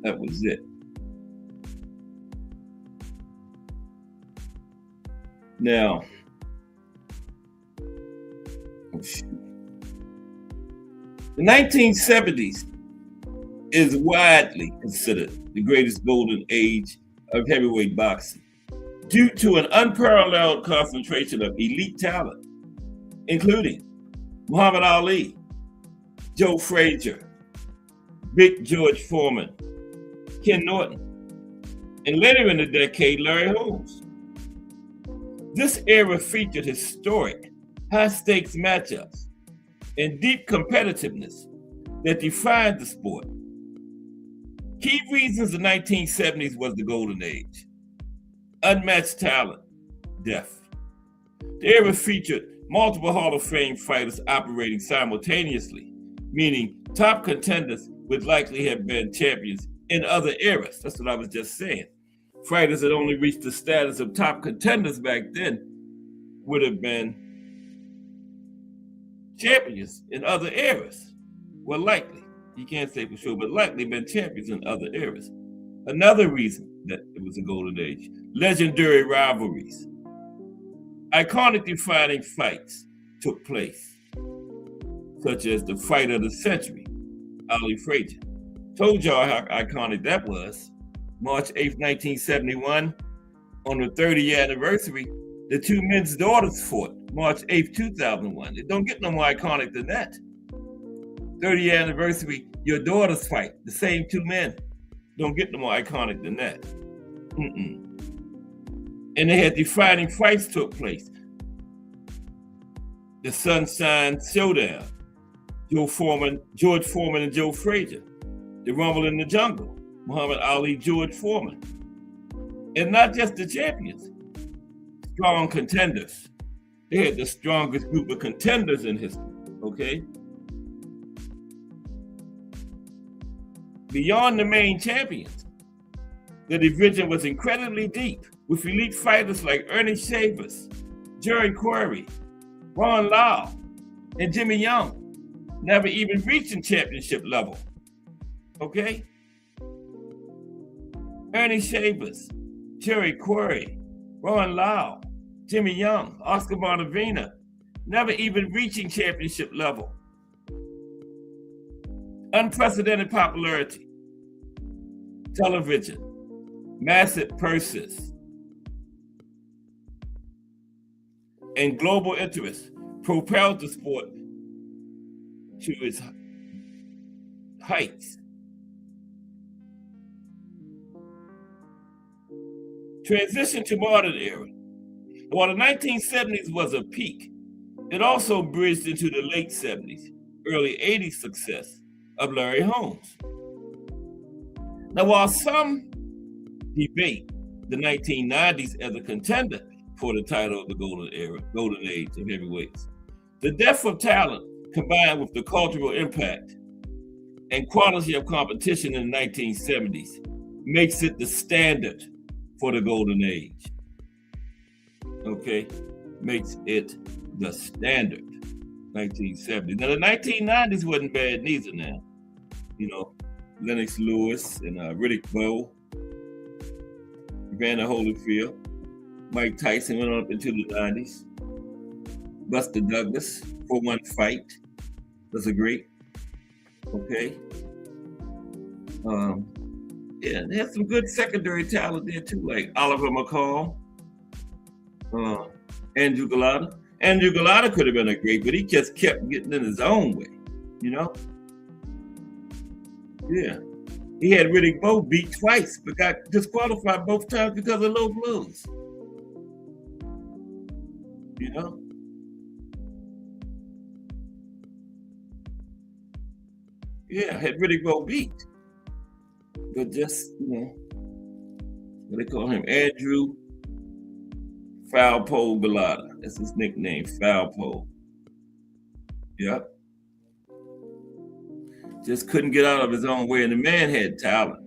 That was it. Now, the 1970s is widely considered the greatest golden age of heavyweight boxing due to an unparalleled concentration of elite talent, including Muhammad Ali, Joe Frazier, Big George Foreman, Ken Norton, and later in the decade, Larry Holmes. This era featured historic, high-stakes matchups and deep competitiveness that defined the sport. Key reasons the 1970s was the golden age: unmatched talent, depth. The era featured multiple Hall of Fame fighters operating simultaneously, meaning top contenders would likely have been champions in other eras. That's what I was just saying. Fighters that only reached the status of top contenders back then would have been champions in other eras. Well, likely. You can't say for sure, but likely been champions in other eras. Another reason that it was a golden age: legendary rivalries. Iconic defining fights took place, such as the fight of the century, Ali Frazier. Told y'all how iconic that was. March 8th, 1971, on the 30th anniversary, the two men's daughters fought, March 8th, 2001. It don't get no more iconic than that. 30th anniversary, your daughters fight, the same two men. Don't get no more iconic than that. And they had defining fights took place. The Sunshine Showdown, George Foreman and Joe Frazier. The Rumble in the Jungle, Muhammad Ali, George Foreman. And not just the champions, strong contenders. They had the strongest group of contenders in history, okay? Beyond the main champions, the division was incredibly deep, with elite fighters like Ernie Shavers, Jerry Quarry, Ron Lau, and Jimmy Young, never even reaching championship level. Okay? Ernie Shavers, Jerry Quarry, Ron Lau, Jimmy Young, Oscar Bonavena, never even reaching championship level. Unprecedented popularity, television, massive purses, and global interest propelled the sport to its heights. Transition to modern era. While the 1970s was a peak, it also bridged into the late 70s, early 80s success of Larry Holmes. Now, while some debate the 1990s as a contender for the title of the golden age of heavyweights, the depth of talent combined with the cultural impact and quality of competition in the 1970s makes it the standard for the golden age. Okay, makes it the standard. 1970s. Now the 1990s wasn't bad neither. Now, you know, Lennox Lewis and Riddick Bowe, Evander Holyfield, Mike Tyson went on up into the 90s. Buster Douglas, 4-1 fight, was a great. Okay. Yeah, they had some good secondary talent there too, like Oliver McCall, Andrew Galata. Andrew Galata could have been a great, but he just kept getting in his own way, you know? Yeah. He had Riddick Bowe beat twice, but got disqualified both times because of low blows. You know? Yeah, had Riddick Bowe beat. But just, you know, what they call him, Andrew Foul Pole Galata. That's his nickname, Foul Pole. Yep. Just couldn't get out of his own way, and the man had talent.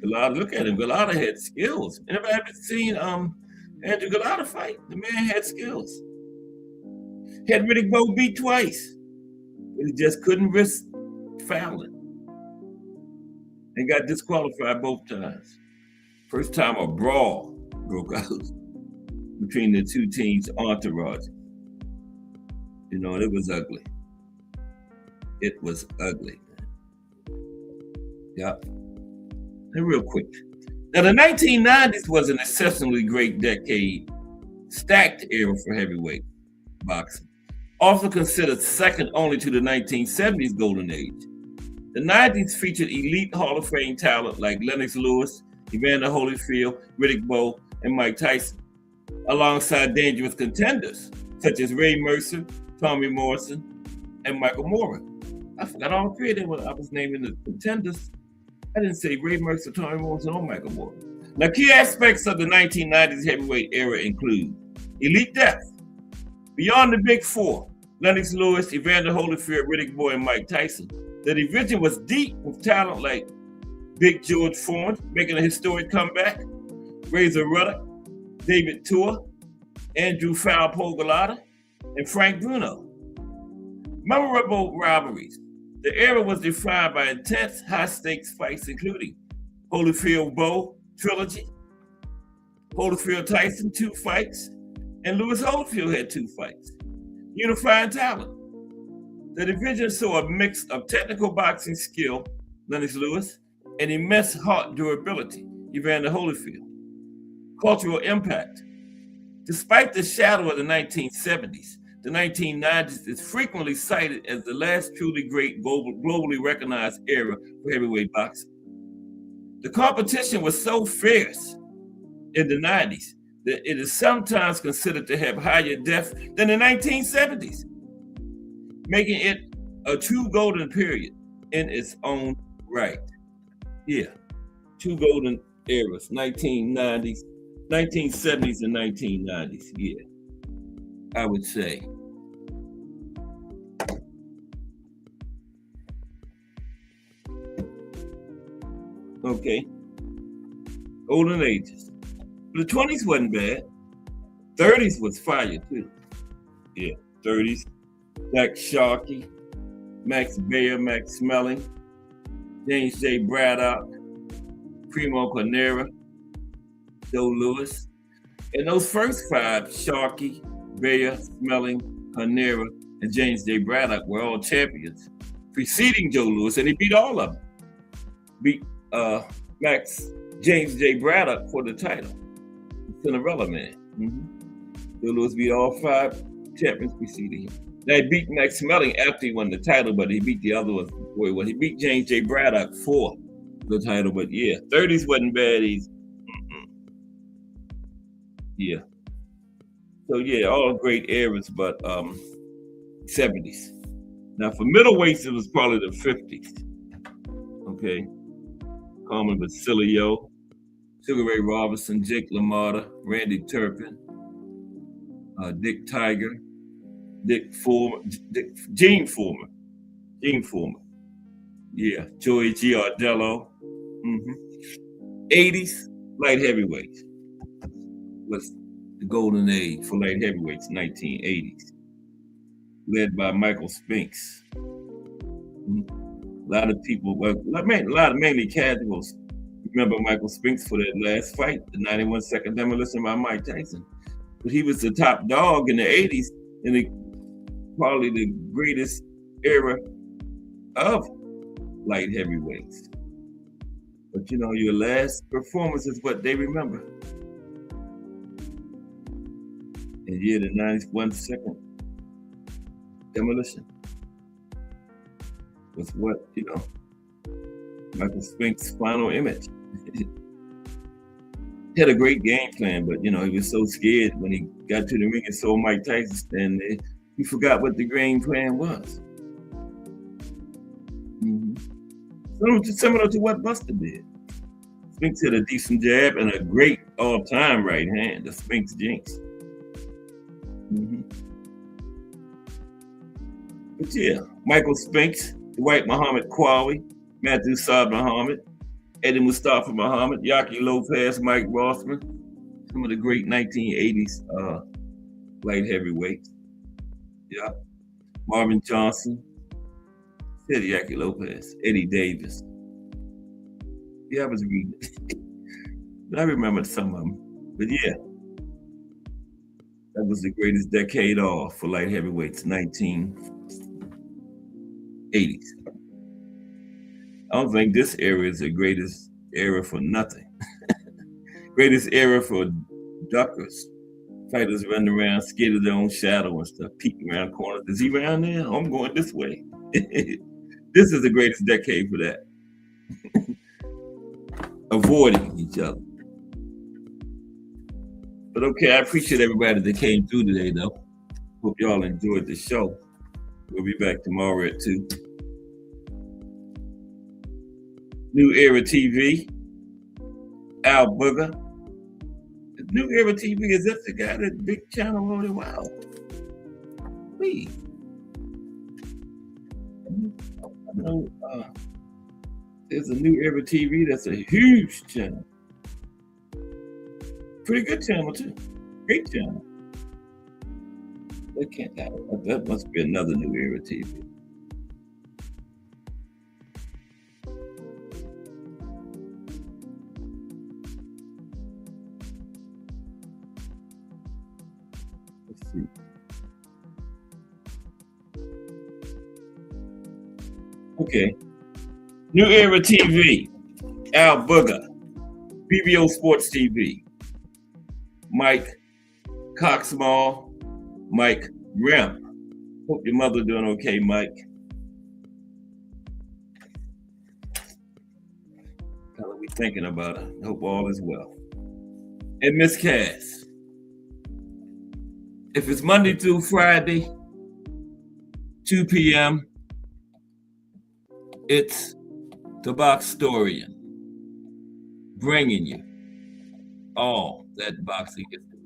Galata, look at him. Galata had skills. Anybody ever seen Andrew Galata fight? The man had skills. Had Riddick Bowe beat twice, but he just couldn't risk fouling. and got disqualified both times. First time a brawl broke out between the two teams' entourage. You know, it was ugly. It was ugly. Yeah. And real quick. Now, the 1990s was an exceptionally great decade, stacked era for heavyweight boxing, often considered second only to the 1970s golden age. The 90s featured elite Hall of Fame talent like Lennox Lewis, Evander Holyfield, Riddick Bowe, and Mike Tyson, alongside dangerous contenders such as Ray Mercer, Tommy Morrison, and Michael Moorer. I forgot all three of them when I was naming the contenders. I didn't say Ray Mercer, Tommy Morrison, or Michael Moorer. Now, key aspects of the 1990s heavyweight era include elite depth. Beyond the big four, Lennox Lewis, Evander Holyfield, Riddick Bowe, and Mike Tyson, the division was deep with talent like Big George Foreman, making a historic comeback, Razor Ruddock, David Tua, Andrew Foul Pogolata, and Frank Bruno. Memorable rivalries. The era was defined by intense, high-stakes fights, including Holyfield-Bowe trilogy, Holyfield-Tyson 2 fights, and Lewis-Holyfield had 2 fights. Unifying talent. The division saw a mix of technical boxing skill, Lennox Lewis, and immense heart durability, Evander Holyfield. Cultural impact. Despite the shadow of the 1970s, the 1990s is frequently cited as the last truly great globally recognized era for heavyweight boxing. The competition was so fierce in the 90s that it is sometimes considered to have higher depth than the 1970s, making it a true golden period in its own right. Yeah, 2 golden eras, 1990s, 1970s and 1990s, yeah, I would say. Okay, golden ages. The 20s wasn't bad. 30s was fire too. Yeah, 30s. Jack Sharkey, Max Baer, Max Smelling, James J. Braddock, Primo Carnera, Joe Louis. And those first 5, Sharkey, Baer, Smelling, Carnera, and James J. Braddock were all champions, preceding Joe Louis, and he beat all of them. Beat James J. Braddock for the title. Cinderella Man. Joe Louis beat all 5 champions preceding him. Now he beat Max Smelling after he won the title, but he beat the other ones before he won. He beat James J. Braddock for the title, but yeah, 30s wasn't bad either. Yeah. So yeah, all great eras, but 70s. Now for middleweights, it was probably the 50s. Okay. Carmen Basilio, Sugar Ray Robinson, Jake LaMotta, Randy Turpin, Dick Tiger, Gene Foreman. Yeah, Joey Giardello. 80s, light heavyweights was the golden age for light heavyweights, 1980s, led by Michael Spinks. A lot of people, mainly casuals, remember Michael Spinks for that last fight, the 91-second demolition by Mike Tyson. But he was the top dog in the 80s, and probably the greatest era of light heavyweights. But you know, your last performance is what they remember. And yeah, the 91-second demolition was what, you know, Michael Spinks' final image. He had a great game plan, but you know, he was so scared when he got to the ring and saw Mike Tyson stand there, he forgot what the game plan was. Similar to what Buster did. Spinks had a decent jab and a great all-time right hand, the Spinks Jinx. But yeah, Michael Spinks, Dwight Muhammad Qawi, Matthew Saad Muhammad, Eddie Mustafa Muhammad, Yaki Lopez, Mike Rossman, some of the great 1980s light heavyweights. Yeah, Marvin Johnson, said Yaki Lopez, Eddie Davis. Yeah, I was reading it. But I remember some of them. But yeah, that was the greatest decade off for light heavyweights, 1980s. I don't think this era is the greatest era for nothing. Greatest era for duckers. Fighters running around, scared of their own shadow and stuff, peeking around corners. Is he around there? I'm going this way. This is the greatest decade for that. Avoiding each other. But okay, I appreciate everybody that came through today, though. Hope y'all enjoyed the show. We'll be back tomorrow at 2. New Era TV. Al Booger. New Era TV, is that the guy that big channel on it? Wow. Please. I know there's a New Era TV that's a huge channel. Pretty good channel too. Great channel. That must be another New Era TV. Let's see. Okay. New Era TV. Al Booger. BBO Sports TV. Mike Coxmall. Mike Rim. Hope your mother doing okay, Mike. How are we thinking about her? Hope all is well. And Miss Cass. If it's Monday through Friday, 2 p.m., it's the Boxtorian, bringing you all that boxing history.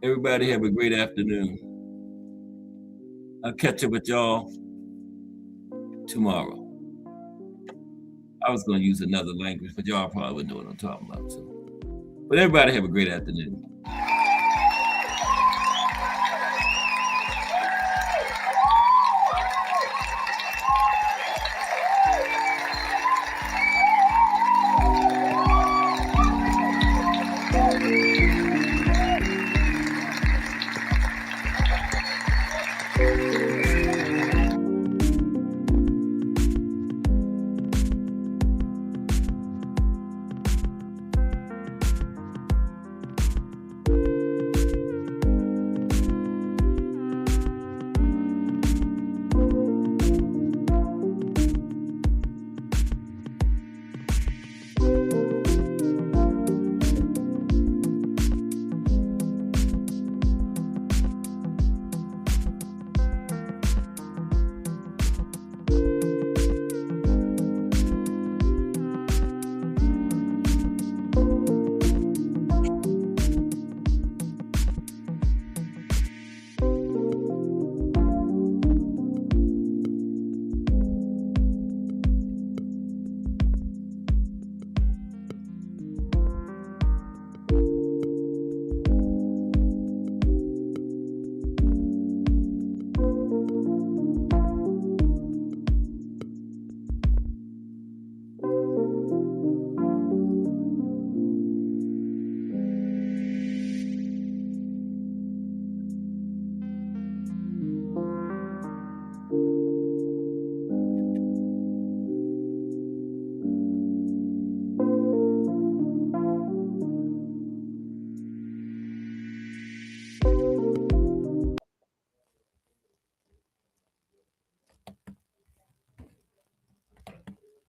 Everybody have a great afternoon. I'll catch up with y'all tomorrow. I was going to use another language, but y'all probably know what I'm talking about. So. But everybody have a great afternoon.